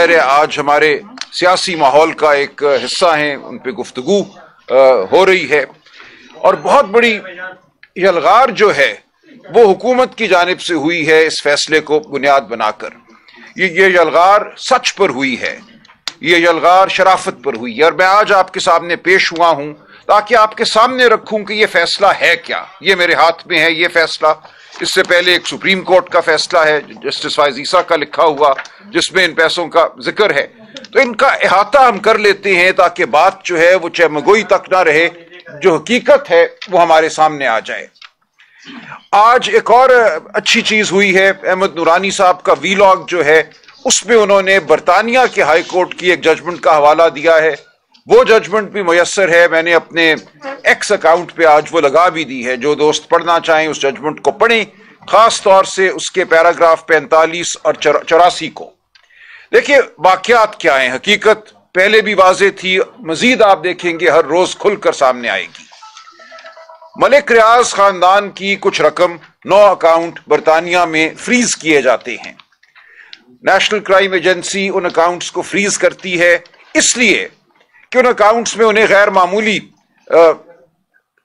तरह आज हमारे सियासी माहौल का एक हिस्सा हैं, उन पे गुफ्तगू हो रही है। और बहुत बड़ी यलगार जो है वो हुकूमत की जानिब से हुई है इस फैसले को बुनियाद बनाकर। ये यलगार सच पर हुई है, ये यलगार शराफत पर हुई है, और मैं आज आपके सामने पेश हुआ हूं ताकि आपके सामने रखूं कि ये फैसला है क्या। ये मेरे हाथ में है ये फैसला। इससे पहले एक सुप्रीम कोर्ट का फैसला है जस्टिस फायज ईसा का लिखा हुआ, जिसमें इन पैसों का जिक्र है। तो इनका अहाता हम कर लेते हैं ताकि बात जो है वो चमगोई तक ना रहे, जो हकीकत है वो हमारे सामने आ जाए। आज एक और अच्छी चीज हुई है, अहमद नूरानी साहब का वीलॉग जो है उसमें उन्होंने बरतानिया के हाई कोर्ट की एक जजमेंट का हवाला दिया है। वो जजमेंट भी मुयस्सर है, मैंने अपने एक्स अकाउंट पे आज वो लगा भी दी है। जो दोस्त पढ़ना चाहें उस जजमेंट को पढ़ें, खास तौर से उसके पैराग्राफ 45 और 84 को। देखिए वाकयात क्या है, हकीकत पहले भी वाज़ेह थी, मजीद आप देखेंगे हर रोज खुलकर सामने आएगी। मलिक रियाज खानदान की कुछ रकम 9 अकाउंट बरतानिया में फ्रीज किए जाते हैं। नेशनल क्राइम एजेंसी उन अकाउंट्स को फ्रीज करती है इसलिए कि उन अकाउंट्स में उन्हें गैर मामूली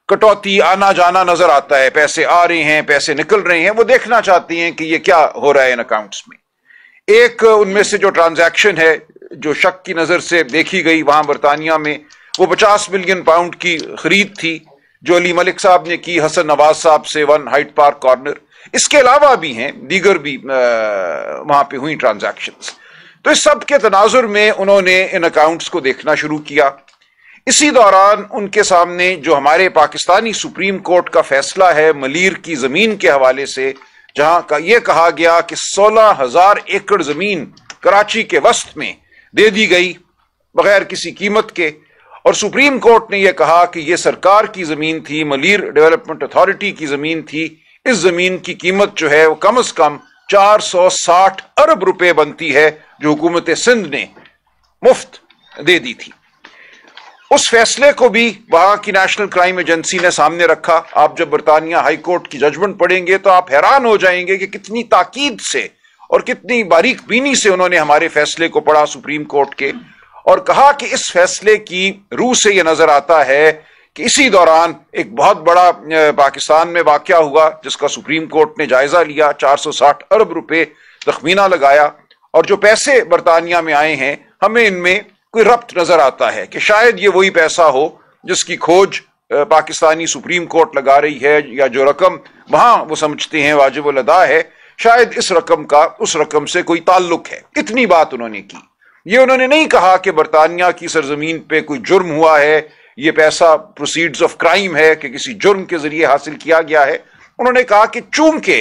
कटौती आना जाना नजर आता है। पैसे आ रहे हैं, पैसे निकल रहे हैं, वो देखना चाहती हैं कि ये क्या हो रहा है इन अकाउंट्स में। एक उनमें से जो ट्रांजैक्शन है जो शक की नजर से देखी गई वहां बरतानिया में, वो 50 मिलियन पाउंड की खरीद थी जो अली मलिक साहब ने की हसन नवाज साहब से 1 हाइट पार्क कॉर्नर। इसके अलावा भी हैं दीगर भी वहां पे हुई ट्रांजैक्शंस। तो इस सब के तनाजुर में उन्होंने इन अकाउंट्स को देखना शुरू किया। इसी दौरान उनके सामने जो हमारे पाकिस्तानी सुप्रीम कोर्ट का फैसला है मलीर की जमीन के हवाले से, जहां का यह कहा गया कि 16,000 एकड़ जमीन कराची के वस्त में दे दी गई बगैर किसी कीमत के, और सुप्रीम कोर्ट ने यह कहा कि यह सरकार की जमीन थी, मलीर डेवलपमेंट अथॉरिटी की जमीन थी। इस जमीन की कीमत जो है वो कम से कम 460 अरब रुपए बनती है जो हुकूमत सिंध ने मुफ्त दे दी थी। उस फैसले को भी वहां की नेशनल क्राइम एजेंसी ने सामने रखा। आप जब बरतानिया हाई कोर्ट की जजमेंट पढ़ेंगे तो आप हैरान हो जाएंगे कि कितनी ताकीद से और कितनी बारीक बीनी से उन्होंने हमारे फैसले को पढ़ा सुप्रीम कोर्ट के, और कहा कि इस फैसले की रूह से यह नजर आता है कि इसी दौरान एक बहुत बड़ा पाकिस्तान में वाकया हुआ जिसका सुप्रीम कोर्ट ने जायजा लिया। 460 अरब रुपए तखमीना लगाया, और जो पैसे बरतानिया में आए हैं हमें इनमें कोई रब्त नजर आता है कि शायद ये वही पैसा हो जिसकी खोज पाकिस्तानी सुप्रीम कोर्ट लगा रही है, या जो रकम वहां वो समझते हैं वाजिबुल अदा है, शायद इस रकम का उस रकम से कोई ताल्लुक है। इतनी बात उन्होंने की। ये उन्होंने नहीं कहा कि बरतानिया की सरजमीन पे कोई जुर्म हुआ है, ये पैसा प्रोसीड्स ऑफ क्राइम है कि किसी जुर्म के जरिए हासिल किया गया है। उन्होंने कहा कि चूंकि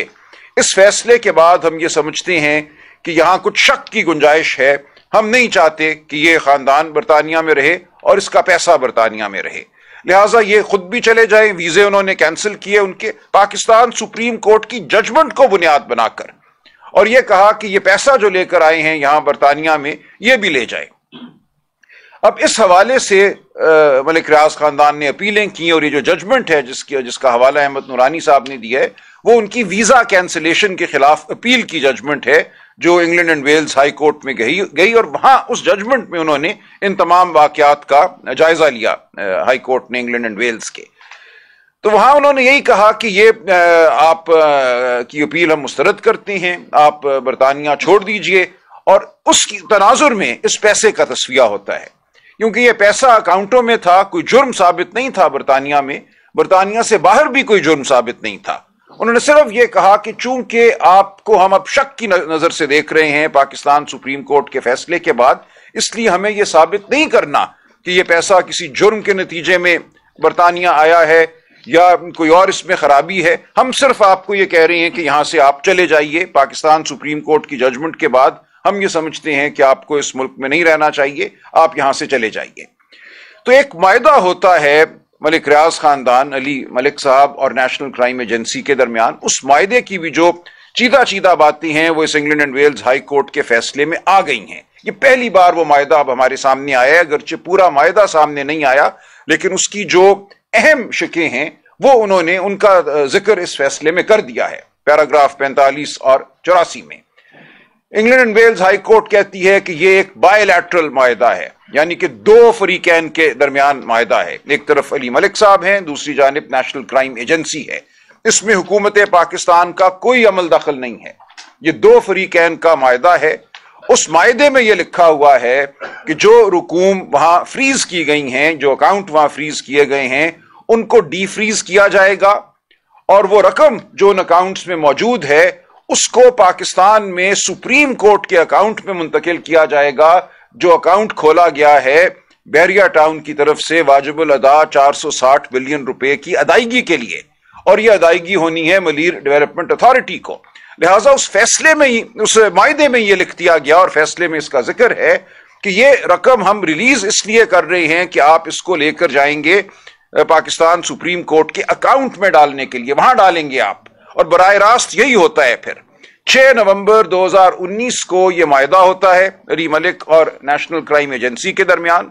इस फैसले के बाद हम ये समझते हैं कि यहां कुछ शक की गुंजाइश है, हम नहीं चाहते कि ये खानदान बरतानिया में रहे और इसका पैसा बरतानिया में रहे, लिहाजा ये खुद भी चले जाए। वीजे उन्होंने कैंसिल किए उनके, पाकिस्तान सुप्रीम कोर्ट की जजमेंट को बुनियाद बनाकर, और ये कहा कि ये पैसा जो लेकर आए हैं यहां बरतानिया में ये भी ले जाए। अब इस हवाले से मलिक रियाज खानदान ने अपीलें की, और ये जो जजमेंट है जिसका हवाला अहमद नूरानी साहब ने दिया है वो उनकी वीजा कैंसिलेशन के खिलाफ अपील की जजमेंट है जो England and Wales High Court में गई, और वहां उस जजमेंट में उन्होंने इन तमाम वाकयात का जायजा लिया हाई कोर्ट ने इंग्लैंड एंड वेल्स के। तो वहां उन्होंने यही कहा कि ये आप की अपील हम मुस्तरद करते हैं, आप बरतानिया छोड़ दीजिए। और उसकी तनाजुर में इस पैसे का तस्वीया होता है, क्योंकि ये पैसा अकाउंटों में था, कोई जुर्म साबित नहीं था बरतानिया में, बरतानिया से बाहर भी कोई जुर्म साबित नहीं था। उन्होंने सिर्फ ये कहा कि चूंकि आपको हम अब शक की नजर से देख रहे हैं पाकिस्तान सुप्रीम कोर्ट के फैसले के बाद, इसलिए हमें यह साबित नहीं करना कि यह पैसा किसी जुर्म के नतीजे में बरतानिया आया है या कोई और इसमें खराबी है। हम सिर्फ आपको यह कह रहे हैं कि यहां से आप चले जाइए। पाकिस्तान सुप्रीम कोर्ट की जजमेंट के बाद हम ये समझते हैं कि आपको इस मुल्क में नहीं रहना चाहिए, आप यहां से चले जाइए। तो एक मायदा होता है मलिक रियाज खानदान, अली मलिक साहब और नेशनल क्राइम एजेंसी के दरमियान। उस मायदे की भी जो चीदा बातें हैं वो इस England and Wales High Court के फैसले में आ गई हैं। ये पहली बार वो मायदा अब हमारे सामने आया है, अगरचे पूरा मायदा सामने नहीं आया, लेकिन उसकी जो अहम शिकें हैं वो उन्होंने उनका जिक्र इस फैसले में कर दिया है पैराग्राफ 45 और 84 में। England and Wales High Court कहती है कि ये एक बायलैटरल माहिदा है, यानी कि दो फरीकैन के दरमियान माहिदा है। एक तरफ अली मलिक साहब हैं, दूसरी जानिब नेशनल क्राइम एजेंसी है। इसमें हुकूमत पाकिस्तान का कोई अमल दखल नहीं है, ये दो फरीकैन का माहिदा है। उस माहिदे में यह लिखा हुआ है कि जो रुकूम वहां फ्रीज की गई हैं, जो अकाउंट वहां फ्रीज किए गए हैं, उनको डीफ्रीज किया जाएगा और वो रकम जो उन अकाउंट्स में मौजूद है उसको पाकिस्तान में सुप्रीम कोर्ट के अकाउंट में मुंतकिल किया जाएगा, जो अकाउंट खोला गया है बहरिया टाउन की तरफ से वाजिबुल अदा 460 बिलियन रुपए की अदायगी के लिए, और यह अदायगी होनी है मलीर डेवलपमेंट अथॉरिटी को। लिहाजा उस फैसले में ही, उस मायदे में यह लिख दिया गया और फैसले में इसका जिक्र है कि यह रकम हम रिलीज इसलिए कर रहे हैं कि आप इसको लेकर जाएंगे पाकिस्तान सुप्रीम कोर्ट के अकाउंट में डालने के लिए, वहां डालेंगे आप, और बराह रास्त यही होता है। फिर 6 नवंबर 2019 को यह मायदा होता है अली मलिक और नेशनल क्राइम एजेंसी के दरमियान।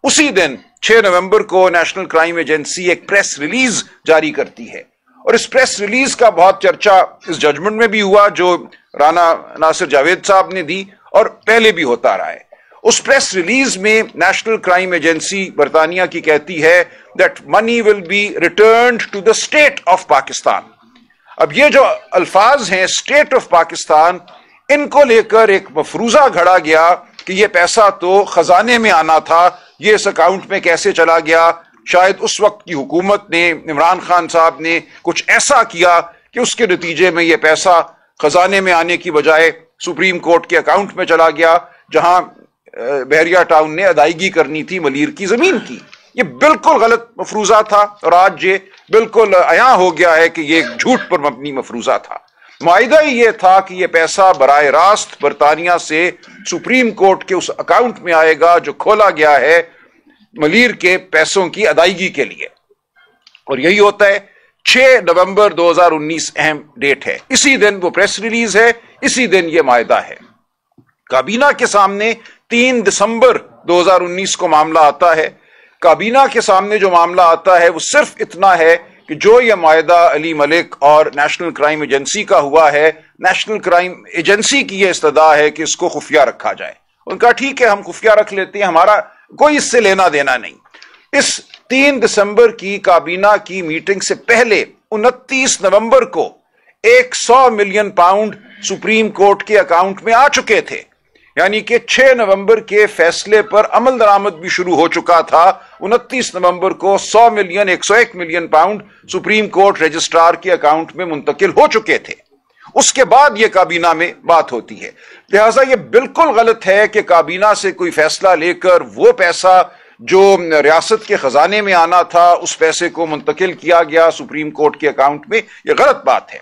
उसी दिन 6 नवंबर को नेशनल क्राइम एजेंसी एक प्रेस रिलीज जारी करती है, और इस प्रेस रिलीज का बहुत चर्चा इस जजमेंट में भी हुआ जो राना नासिर जावेद साहब ने दी, और पहले भी होता रहा है। उस प्रेस रिलीज में नेशनल क्राइम एजेंसी बरतानिया की कहती है that money will be returned to the state of Pakistan. अब ये जो अल्फाज हैं स्टेट ऑफ पाकिस्तान, इनको लेकर एक मफरूजा घड़ा गया कि ये पैसा तो खजाने में आना था, ये इस अकाउंट में कैसे चला गया। शायद उस वक्त की हुकूमत ने, इमरान खान साहब ने कुछ ऐसा किया कि उसके नतीजे में ये पैसा खजाने में आने की बजाय सुप्रीम कोर्ट के अकाउंट में चला गया, जहां बहरिया टाउन ने अदायगी करनी थी मलीर की जमीन की। ये बिल्कुल गलत मफरूजा था, और आज ये बिल्कुल अया हो गया है कि ये एक झूठ पर मबनी मफरूजा था। मुआहिदा ही ये था कि ये पैसा बराह रास्त बरतानिया से सुप्रीम कोर्ट के उस अकाउंट में आएगा जो खोला गया है मलीर के पैसों की अदायगी के लिए, और यही होता है। 6 नवंबर 2019 अहम डेट है, इसी दिन वो प्रेस रिलीज है, इसी दिन ये मायदा है। काबीना के सामने 3 दिसंबर 2019 को मामला आता है। काबीना के सामने जो मामला आता है वो सिर्फ इतना है कि जो ये मायदा अली मलिक और नेशनल क्राइम एजेंसी का हुआ है, नेशनल क्राइम एजेंसी की यह इस्तदा है कि इसको खुफिया रखा जाए। उनका ठीक है, हम खुफिया रख लेते हैं, हमारा कोई इससे लेना देना नहीं। इस 3 दिसंबर की काबीना की मीटिंग से पहले 29 नवंबर को 100 मिलियन पाउंड सुप्रीम कोर्ट के अकाउंट में आ चुके थे, यानी कि 6 नवंबर के फैसले पर अमल दरामद भी शुरू हो चुका था। 29 नवंबर को 100 million 101 million pound supreme court registrar के अकाउंट में मुंतकिल हो चुके थे। उसके बाद यह काबीना में बात होती है। लिहाजा यह बिल्कुल गलत है कि काबीना से कोई फैसला लेकर वो पैसा जो रियासत के खजाने में आना था उस पैसे को मुंतकिल किया गया सुप्रीम कोर्ट के अकाउंट में, यह गलत बात है।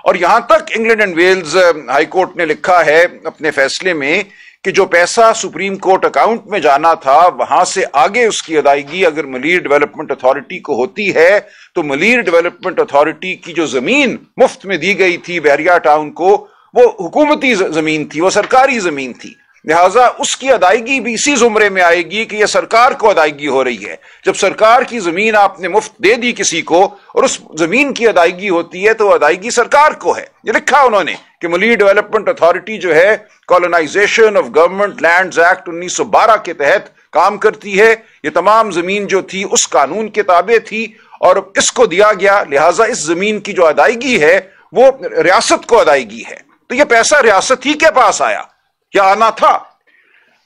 और यहां तक England and Wales High Court ने लिखा है अपने फैसले में कि जो पैसा सुप्रीम कोर्ट अकाउंट में जाना था वहां से आगे उसकी अदायगी अगर मलीर डेवलपमेंट अथॉरिटी को होती है, तो मलीर डेवलपमेंट अथॉरिटी की जो जमीन मुफ्त में दी गई थी बहरिया टाउन को, वो हुकूमती जमीन थी, वो सरकारी जमीन थी। लिहाजा उसकी अदायगी भी इसी जुमरे में आएगी कि यह सरकार को अदायगी हो रही है। जब सरकार की जमीन आपने मुफ्त दे दी किसी को और उस जमीन की अदायगी होती है तो अदायगी सरकार को है। ये लिखा उन्होंने कि मलीर डेवलपमेंट अथॉरिटी जो है Colonization of Government Lands Act 1912 के तहत काम करती है। ये तमाम जमीन जो थी उस कानून के ताबे थी और इसको दिया गया, लिहाजा इस जमीन की जो अदायगी है वो रियासत को अदायगी है। तो ये पैसा रियासत ही के पास आया या आना था,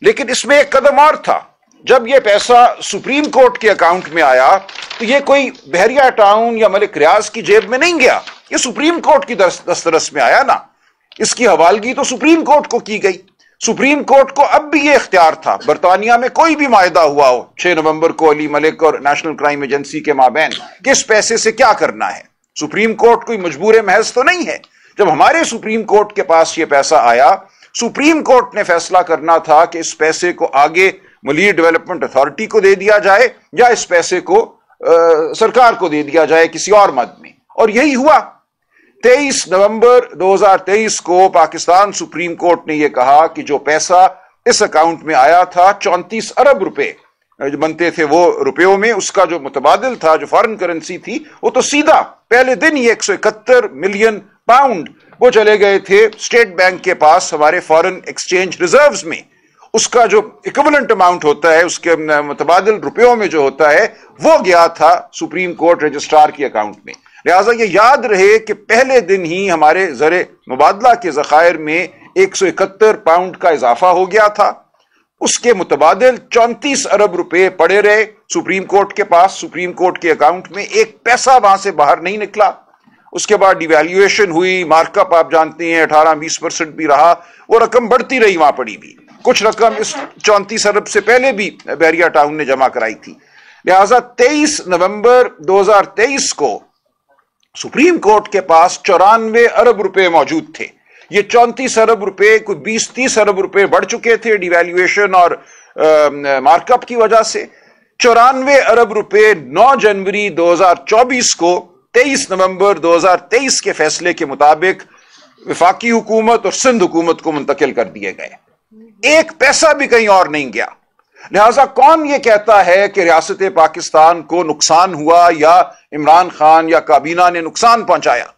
लेकिन इसमें एक कदम और था। जब यह पैसा सुप्रीम कोर्ट के अकाउंट में आया तो यह कोई बहरिया टाउन या मलिक रियाज की जेब में नहीं गया, यह सुप्रीम कोर्ट की दस्तरस में आया ना। इसकी हवालगी तो सुप्रीम कोर्ट को की गई। सुप्रीम कोर्ट को अब भी यह इख्तियार था, बरतानिया में कोई भी मायदा हुआ हो 6 नवंबर को अली मलिक और नेशनल क्राइम एजेंसी के माबैन, किस पैसे से क्या करना है। सुप्रीम कोर्ट कोई मजबूर महज तो नहीं है। जब हमारे सुप्रीम कोर्ट के पास यह पैसा आया, सुप्रीम कोर्ट ने फैसला करना था कि इस पैसे को आगे मलीर डेवलपमेंट अथॉरिटी को दे दिया जाए या इस पैसे को सरकार को दे दिया जाए किसी और मद में, और यही हुआ। 23 नवंबर 2023 को पाकिस्तान सुप्रीम कोर्ट ने यह कहा कि जो पैसा इस अकाउंट में आया था 34 अरब रुपए जो बनते थे वो रुपयों में, उसका जो मुतबादिल था, जो फॉरेन करेंसी थी, वो तो सीधा पहले दिन ही 171 मिलियन पाउंड वो चले गए थे स्टेट बैंक के पास हमारे फॉरेन एक्सचेंज रिजर्व्स में। उसका जो इक्विवेलेंट अमाउंट होता है, उसके मुतबादिल रुपयों में जो होता है, वो गया था सुप्रीम कोर्ट रजिस्ट्रार के अकाउंट में। लिहाजा ये याद रहे कि पहले दिन ही हमारे ज़र मुबादला के ज़खायर में 171 पाउंड का इजाफा हो गया था। उसके मुतबादिल 34 अरब रुपए पड़े रहे सुप्रीम कोर्ट के पास, सुप्रीम कोर्ट के अकाउंट में, एक पैसा वहां से बाहर नहीं निकला। उसके बाद डिवैल्यूएशन हुई, मार्कअप आप जानते हैं 18-20% भी रहा, वो रकम बढ़ती रही वहां पड़ी भी। कुछ रकम इस 34 अरब से पहले भी बैरिया टाउन ने जमा कराई थी। लिहाजा 23 नवंबर 2023 को सुप्रीम कोर्ट के पास 94 अरब रुपए मौजूद थे। ये 34 अरब रुपए कोई 20-30 अरब रुपए बढ़ चुके थे डिवैल्यूएशन और मार्कअप की वजह से। 94 अरब रुपए 9 जनवरी 2024 को 23 नवंबर 2023 के फैसले के मुताबिक वफाकी हुकूमत और सिंध हुकूमत को मुंतकिल कर दिए गए। एक पैसा भी कहीं और नहीं गया। लिहाजा कौन ये कहता है कि रियासत पाकिस्तान को नुकसान हुआ या इमरान खान या काबीना ने नुकसान पहुंचाया?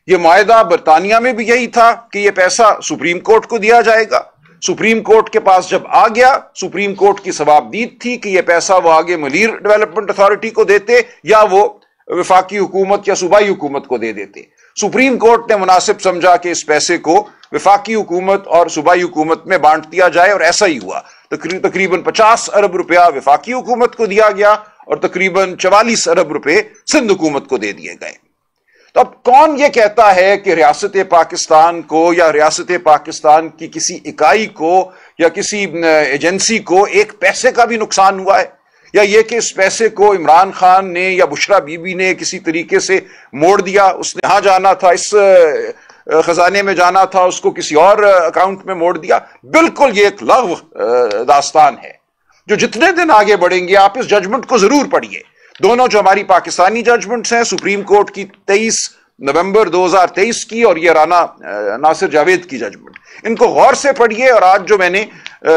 ये मुआहदा बरतानिया में भी यही था कि ये पैसा सुप्रीम कोर्ट को दिया जाएगा। सुप्रीम कोर्ट के पास जब आ गया, सुप्रीम कोर्ट की सवाबदीद थी कि ये पैसा वो आगे मलीर डेवलपमेंट अथॉरिटी को देते या वो वफाकी हुकूमत या सूबाई हुकूमत को दे देते। सुप्रीम कोर्ट ने मुनासिब समझा कि इस पैसे को वफाकी हुकूमत और सूबाई हुकूमत में बांट दिया जाए, और ऐसा ही हुआ। तकरीबन 50 अरब रुपया वफाकी हुकूमत को दिया गया और तकरीबन 44 अरब रुपए सिंध हुकूमत को दे दिए गए। तो अब कौन ये कहता है कि रियासत पाकिस्तान को या रियासत पाकिस्तान की किसी इकाई को या किसी एजेंसी को एक पैसे का भी नुकसान हुआ है, या ये कि इस पैसे को इमरान खान ने या बुशरा बीबी ने किसी तरीके से मोड़ दिया, उसने यहां जाना था, इस खजाने में जाना था, उसको किसी और अकाउंट में मोड़ दिया? बिल्कुल ये एक लग़्व दास्तान है जो जितने दिन आगे बढ़ेंगे आप इस जजमेंट को जरूर पढ़िए। दोनों जो हमारी पाकिस्तानी जजमेंट्स हैं, सुप्रीम कोर्ट की 23 नवंबर 2023 की और ये राना नासिर जावेद की जजमेंट, इनको गौर से पढ़िए। और आज जो मैंने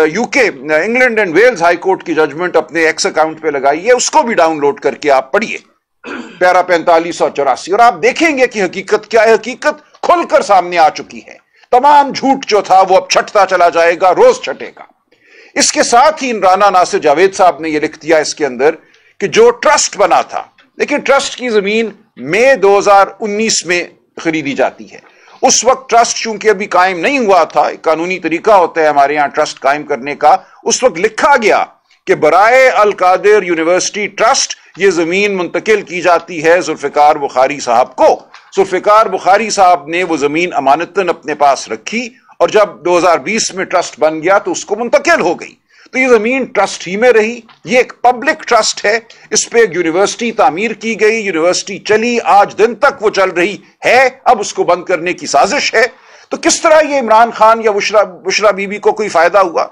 UK England and Wales High Court की जजमेंट अपने एक्स अकाउंट पे लगाई है, उसको भी डाउनलोड करके आप पढ़िए, पैरा 45 और 84, और आप देखेंगे कि हकीकत क्या है। हकीकत खुलकर सामने आ चुकी है। तमाम झूठ जो था वो अब छटता चला जाएगा, रोज छटेगा। इसके साथ ही राना नासिर जावेद साहब ने यह लिख दिया इसके अंदर कि जो ट्रस्ट बना था, लेकिन ट्रस्ट की जमीन मई 2019 में खरीदी जाती है। उस वक्त ट्रस्ट चूंकि अभी कायम नहीं हुआ था, एक कानूनी तरीका होता है हमारे यहां ट्रस्ट कायम करने का, उस वक्त लिखा गया कि बराए अल कादिर यूनिवर्सिटी ट्रस्ट ये जमीन मुंतकिल की जाती है जुल्फिकार बुखारी साहब को। जुल्फिकार बुखारी साहब ने वो जमीन अमानतन अपने पास रखी और जब 2020 में ट्रस्ट बन गया तो उसको मुंतकिल हो गई। तो ये जमीन ट्रस्ट ही में रही। ये एक पब्लिक ट्रस्ट है, इस पे एक यूनिवर्सिटी तामीर की गई, यूनिवर्सिटी चली, आज दिन तक वो चल रही है। अब उसको बंद करने की साजिश है। तो किस तरह ये इमरान खान या बुशरा बीबी को कोई फायदा हुआ?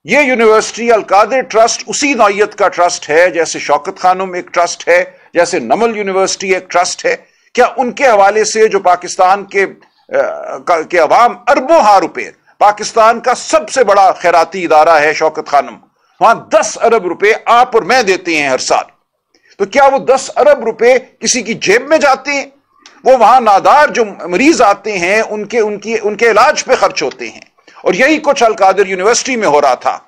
ये यूनिवर्सिटी अल कादिर ट्रस्ट उसी नौयत का ट्रस्ट है जैसे शौकत खानुम एक ट्रस्ट है, जैसे नमल यूनिवर्सिटी एक ट्रस्ट है। क्या उनके हवाले से जो पाकिस्तान के अवाम अरबों हां रुपए, पाकिस्तान का सबसे बड़ा खैराती इदारा है शौकत खानुम, वहां 10 अरब रुपए आप और मैं देते हैं हर साल, तो क्या वो 10 अरब रुपए किसी की जेब में जाते हैं? वो वहां नादार जो मरीज आते हैं उनके इलाज पे खर्च होते हैं। और यही कुछ अल कादिर यूनिवर्सिटी में हो रहा था।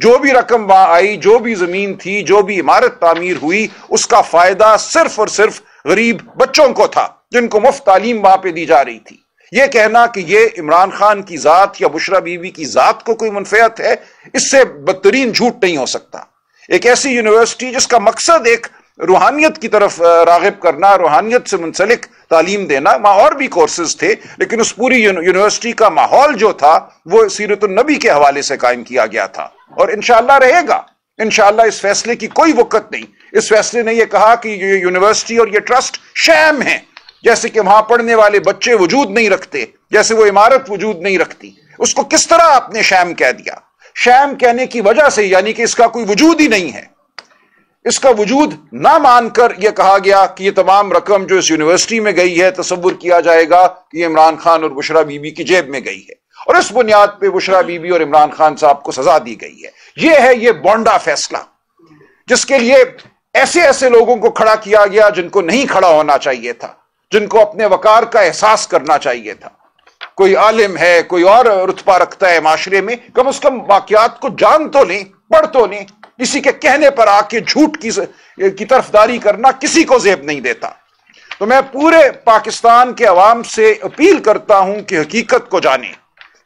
जो भी रकम वहां आई, जो भी जमीन थी, जो भी इमारत तामीर हुई, उसका फायदा सिर्फ और सिर्फ गरीब बच्चों को था जिनको मुफ्त तालीम वहां पे दी जा रही थी। यह कहना कि यह इमरान खान की जात या बुशरा बीबी की जात को कोई मुनफियत है, इससे बदतरीन झूठ नहीं हो सकता। एक ऐसी यूनिवर्सिटी जिसका मकसद एक रूहानियत की तरफ रागिब करना, रूहानियत से मुंसलिक तालीम देना, वहां और भी कोर्सेज थे, लेकिन उस पूरी यूनिवर्सिटी का माहौल जो था वो सीरतुन नबी के हवाले से कायम किया गया था और इंशाअल्लाह रहेगा। इंशाअल्लाह इस फैसले की कोई वक़्त नहीं। इस फैसले ने यह कहा कि ये यूनिवर्सिटी और ये ट्रस्ट शैम है, जैसे कि वहां पढ़ने वाले बच्चे वजूद नहीं रखते, जैसे वो इमारत वजूद नहीं रखती। उसको किस तरह आपने शैम कह दिया? शैम कहने की वजह से, यानी कि इसका कोई वजूद ही नहीं है। इसका वजूद ना मानकर यह कहा गया कि यह तमाम रकम जो इस यूनिवर्सिटी में गई है, तसव्वुर किया जाएगा कि इमरान खान और बुशरा बीबी की जेब में गई है और इस बुनियाद पे बुशरा बीबी और इमरान खान साहब को सजा दी गई है। यह है ये बोंडा फैसला, जिसके लिए ऐसे ऐसे लोगों को खड़ा किया गया जिनको नहीं खड़ा होना चाहिए था, जिनको अपने वकार का एहसास करना चाहिए था। کوئی عالم ہے, کوئی اور رتبہ رکھتا ہے معاشرے میں, کم از کم واقعات کو جان تو لیں, پڑھ تو لیں. کسی کے کہنے پر آ کے جھوٹ کی طرفداری کرنا کسی کو زیب نہیں دیتا. تو میں پورے پاکستان کے عوام سے اپیل کرتا ہوں کہ حقیقت کو جانیں,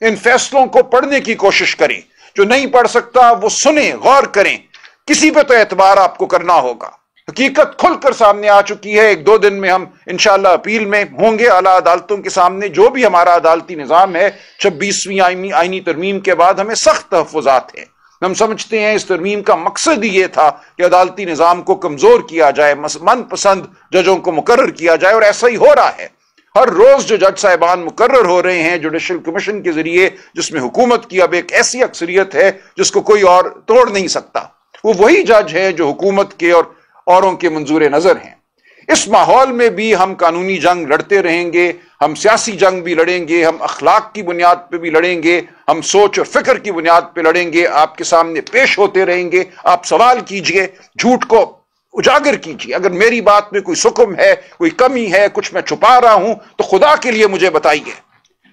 ان فیصلوں کو پڑھنے کی کوشش کریں. جو نہیں پڑھ سکتا وہ سنیں, غور کریں. کسی پہ تو اعتبار آپ کو کرنا ہوگا. حقیقت کھل کر سامنے آ چکی ہے. 1-2 دن میں ہم انشاءاللہ اپیل میں ہوں گے اعلیٰ عدالتوں کے سامنے. جو بھی ہمارا عدالتی نظام ہے 26ویں آئینی ترمیم کے بعد ہمیں سخت تحفظات ہیں. ہم سمجھتے ہیں اس ترمیم کا مقصد ہی یہ تھا کہ عدالتی نظام کو کمزور کیا جائے, من پسند ججوں کو مقرر کیا جائے, اور ایسا ہی ہو رہا ہے. ہر روز جو جج صاحبان مقرر ہو رہے ہیں جوڈیشل کمیشن کے ذریعے, جس میں حکومت کی اب ایک ایسی اکثریت ہے جس کو کوئی اور توڑ نہیں سکتا, وہ وہی جج ہے جو حکومت کے اور اوروں کے منظور نظر ہیں. اس ماحول میں بھی ہم قانونی جنگ لڑتے رہیں گے, ہم سیاسی جنگ بھی لڑیں گے, ہم اخلاق کی بنیاد پہ بھی لڑیں گے, ہم سوچ اور فکر کی بنیاد پہ لڑیں گے. آپ کے سامنے پیش ہوتے رہیں گے, آپ سوال کیجئے, جھوٹ کو اجاگر کیجئے. اگر میری بات میں کوئی سکم ہے, کوئی کمی ہے, کچھ میں چھپا رہا ہوں, تو خدا کے لیے مجھے بتائیے.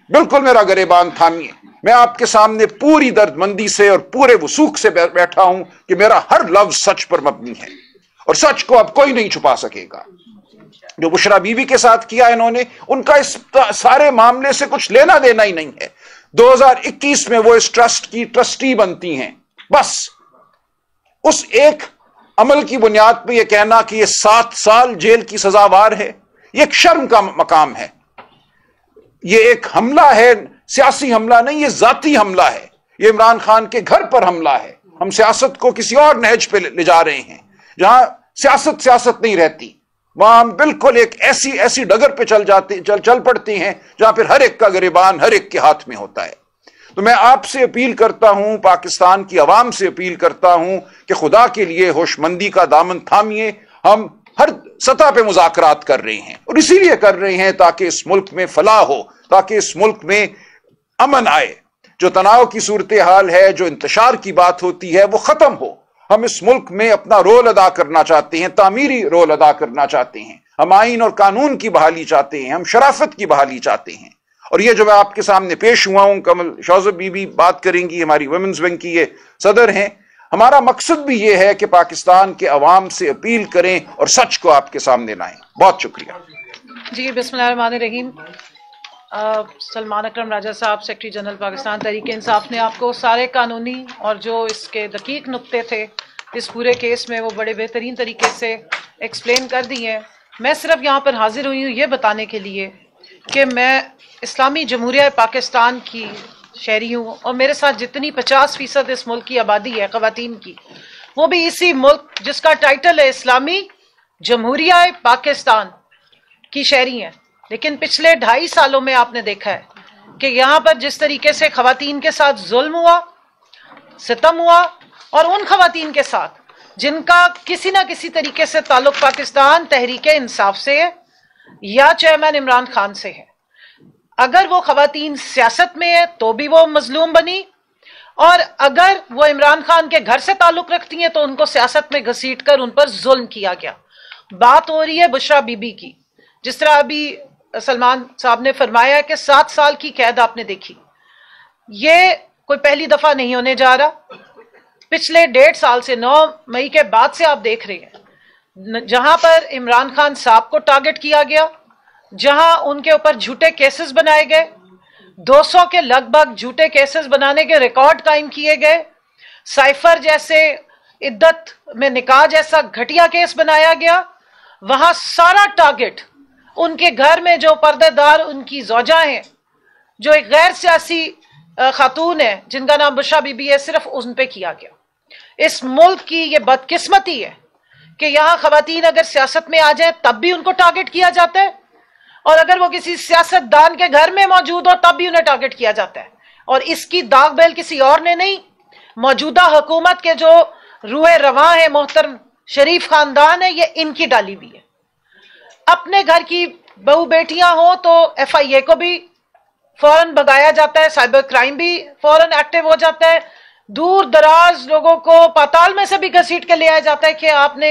بالکل میرا گریبان تھامیے. میں آپ کے سامنے پوری درد مندی سے اور پورے وثوق سے بیٹھا ہوں کہ میرا ہر لفظ سچ پر مبنی ہے, اور سچ کو اب کوئی نہیں چھپا سکے گا. جو بشرا بی بی کے ساتھ کیا انہوں نے, ان کا اس سارے معاملے سے کچھ لینا دینا ہی نہیں ہے. 2021 میں وہ اس ٹرسٹ کی ٹرسٹی بنتی ہیں. بس اس ایک عمل کی بنیاد پہ یہ کہنا کہ یہ 7 سال جیل کی سزاوار ہے, یہ ایک شرم کا مقام ہے. یہ ایک حملہ ہے, سیاسی حملہ نہیں, یہ ذاتی حملہ ہے. یہ عمران خان کے گھر پر حملہ ہے. ہم سیاست کو کسی اور نہج پہ لے جا رہے ہیں. جہاں سیاست نہیں رہتی, وہاں ہم بالکل ایک ایسی ڈگر پہ چل پڑتے ہیں جہاں پھر ہر ایک کا گریبان ہر ایک کے ہاتھ میں ہوتا ہے. تو میں آپ سے اپیل کرتا ہوں, پاکستان کی عوام سے اپیل کرتا ہوں کہ خدا کے لیے ہوش مندی کا دامن تھامیے. ہم ہر سطح پہ مذاکرات کر رہے ہیں, اور اسی لیے کر رہے ہیں تاکہ اس ملک میں فلاح ہو, تاکہ اس ملک میں امن آئے. جو تناؤ کی صورتحال ہے, جو انتشار کی بات ہوتی ہے, وہ ختم ہو. ہم اس ملک میں اپنا رول ادا کرنا چاہتے ہیں, تعمیری رول ادا کرنا چاہتے ہیں. ہم آئین اور قانون کی بحالی چاہتے ہیں, ہم شرافت کی بحالی چاہتے ہیں. اور یہ جو میں آپ کے سامنے پیش ہوا ہوں, کمل شوذب بی بی بات کریں گی, ہماری ویمنز ونگ کی یہ صدر ہیں. ہمارا مقصد بھی یہ ہے کہ پاکستان کے عوام سے اپیل کریں اور سچ کو آپ کے سامنے لائیں. بہت شکریہ. جی بسم اللہ الرحمن الرحیم. سلمان اکرم راجہ صاحب, سیکرٹری جنرل پاکستان تحریک انصاف, نے آپ کو سارے قانونی اور جو اس کے دقیق نقطے تھے اس پورے کیس میں وہ بڑے بہترین طریقے سے ایکسپلین کر دی ہیں. میں صرف یہاں پر حاضر ہوئی ہوں یہ بتانے کے لیے کہ میں اسلامی جمہوریہ پاکستان کی شہری ہوں, اور میرے ساتھ جتنی 50% اس ملک کی آبادی ہے خواتین کی, وہ بھی اسی ملک جس کا ٹائٹل ہے اسلامی جمہوریہ پاکستان کی شہری ہیں. لیکن پچھلے 2.5 سالوں میں آپ نے دیکھا ہے کہ یہاں پر جس طریقے سے خواتین کے ساتھ ظلم ہوا, ستم ہوا, اور ان خواتین کے ساتھ جن کا کسی نہ کسی طریقے سے تعلق پاکستان تحریک انصاف سے ہے یا چیئرمین عمران خان سے ہے, اگر وہ خواتین سیاست میں ہے تو بھی وہ مظلوم بنی, اور اگر وہ عمران خان کے گھر سے تعلق رکھتی ہیں تو ان کو سیاست میں گھسیٹ کر ان پر ظلم کیا گیا. بات ہو رہی ہے بشرا بی بی کی. جس طرح ابھی سلمان صاحب نے فرمایا کہ 7 سال کی قید آپ نے دیکھی, یہ کوئی پہلی دفعہ نہیں ہونے جا رہا. پچھلے 1.5 سال سے 9 مئی کے بعد سے آپ دیکھ رہے ہیں جہاں پر عمران خان صاحب کو ٹارگٹ کیا گیا, جہاں ان کے اوپر جھوٹے کیسز بنائے گئے, 200 کے لگ بھگ جھوٹے کیسز بنانے کے ریکارڈ قائم کیے گئے, سائفر جیسے عدت میں نکاح جیسا گھٹیا کیس بنایا گیا. وہاں سارا ٹارگٹ ان کے گھر میں جو پردے دار ان کی زوجہ ہیں, جو ایک غیر سیاسی خاتون ہے جن کا نام بشرا بی بی ہے, صرف ان پہ کیا گیا. اس ملک کی یہ بدقسمتی ہے کہ یہاں خواتین اگر سیاست میں آ جائیں تب بھی ان کو ٹارگٹ کیا جاتا ہے, اور اگر وہ کسی سیاست دان کے گھر میں موجود ہو تب بھی انہیں ٹارگٹ کیا جاتا ہے. اور اس کی داغ بیل کسی اور نے نہیں, موجودہ حکومت کے جو روح رواں ہے, محترم شریف خاندان ہے, یہ ان کی ڈالی ہوئی ہے. اپنے گھر کی بہو بیٹیاں ہوں تو FIA کو بھی فوراً بھگایا جاتا ہے, سائبر کرائم بھی فوراً ایکٹیو ہو جاتا ہے, دور دراز لوگوں کو پاتال میں سے بھی گھسیٹ کے لے آیا جاتا ہے کہ آپ نے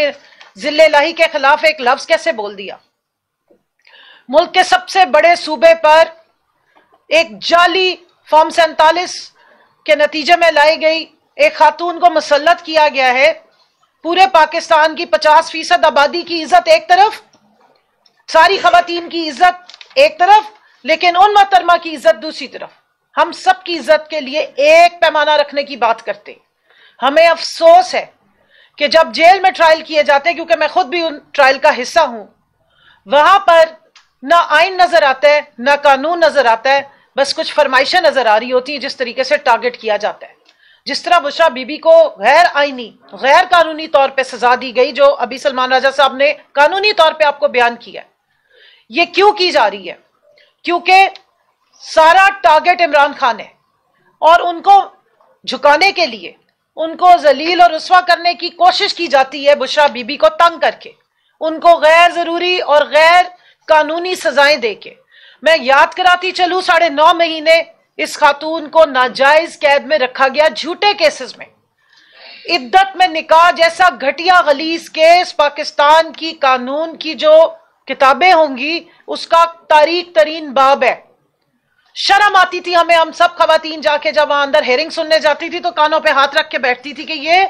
ذل الہی کے خلاف ایک لفظ کیسے بول دیا. ملک کے سب سے بڑے صوبے پر ایک جعلی فارم 47 کے نتیجے میں لائی گئی ایک خاتون کو مسلط کیا گیا ہے. پورے پاکستان کی 50% آبادی کی عزت ایک طرف، ساری خواتین کی عزت ایک طرف، لیکن ان محترمہ کی عزت دوسری طرف. ہم سب کی عزت کے لیے ایک پیمانہ رکھنے کی بات کرتے. ہمیں افسوس ہے کہ جب جیل میں ٹرائل کیے جاتے، کیونکہ میں خود بھی ان ٹرائل کا حصہ ہوں، وہاں پر نہ آئین نظر آتا ہے نہ قانون نظر آتا ہے، بس کچھ فرمائشیں نظر آ رہی ہوتی ہیں جس طریقے سے ٹارگٹ کیا جاتا ہے. جس طرح بشریٰ بی بی کو غیر آئینی غیر قانونی طور پہ سزا دی گئی، جو ابھی سلمان راجہ صاحب نے قانونی طور پہ آپ کو بیان کیا ہے. یہ کیوں کی جا رہی ہے؟ کیونکہ سارا ٹارگٹ عمران خان ہے، اور ان کو جھکانے کے لیے، ان کو ذلیل اور رسوا کرنے کی کوشش کی جاتی ہے بشریٰ بی بی کو تنگ کر کے، ان کو غیر ضروری اور غیر قانونی سزائیں دے کے. میں یاد کراتی چلوں 9.5 مہینے اس خاتون کو ناجائز قید میں رکھا گیا جھوٹے کیسز میں. عدت میں نکاح جیسا گھٹیا غلیظ کیس پاکستان کی قانون کی جو کتابیں ہوں گی اس کا تاریخ ترین باب ہے. شرم آتی تھی ہمیں، ہم سب خواتین جا کے جب وہاں اندر ہیئرنگ سننے جاتی تھی تو کانوں پہ ہاتھ رکھ کے بیٹھتی تھی کہ یہ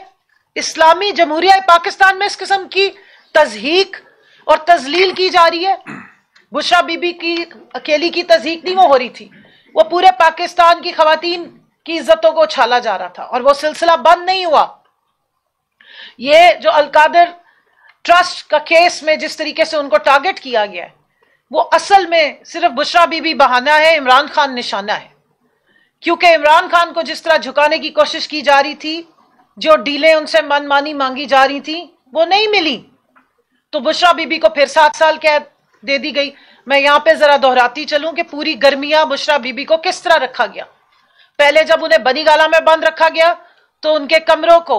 اسلامی جمہوریہ پاکستان میں اس قسم کی تضحیک اور تذلیل کی جا رہی ہے. بشریٰ بی بی کی اکیلی کی تضحیک نہیں وہ ہو رہی تھی، وہ پورے پاکستان کی خواتین کی عزتوں کو چھالا جا رہا تھا، اور وہ سلسلہ بند نہیں ہوا. یہ جو القادر ٹرسٹ کا کیس میں جس طریقے سے ان کو ٹارگٹ کیا گیا ہے، وہ اصل میں صرف بشریٰ بی بی بہانہ ہے، عمران خان نشانہ ہے. کیونکہ عمران خان کو جس طرح جھکانے کی کوشش کی جا رہی تھی، جو ڈیلیں ان سے من مانی مانگی جا رہی تھی وہ نہیں ملی، تو بشریٰ بی بی کو پھر 7 سال قید دے دی گئی. میں یہاں پہ ذرا دہراتی چلوں کہ پوری گرمیاں بشریٰ بی بی کو کس طرح رکھا گیا. پہلے جب انہیں بنی گالہ میں بند رکھا گیا تو ان کے کمروں کو،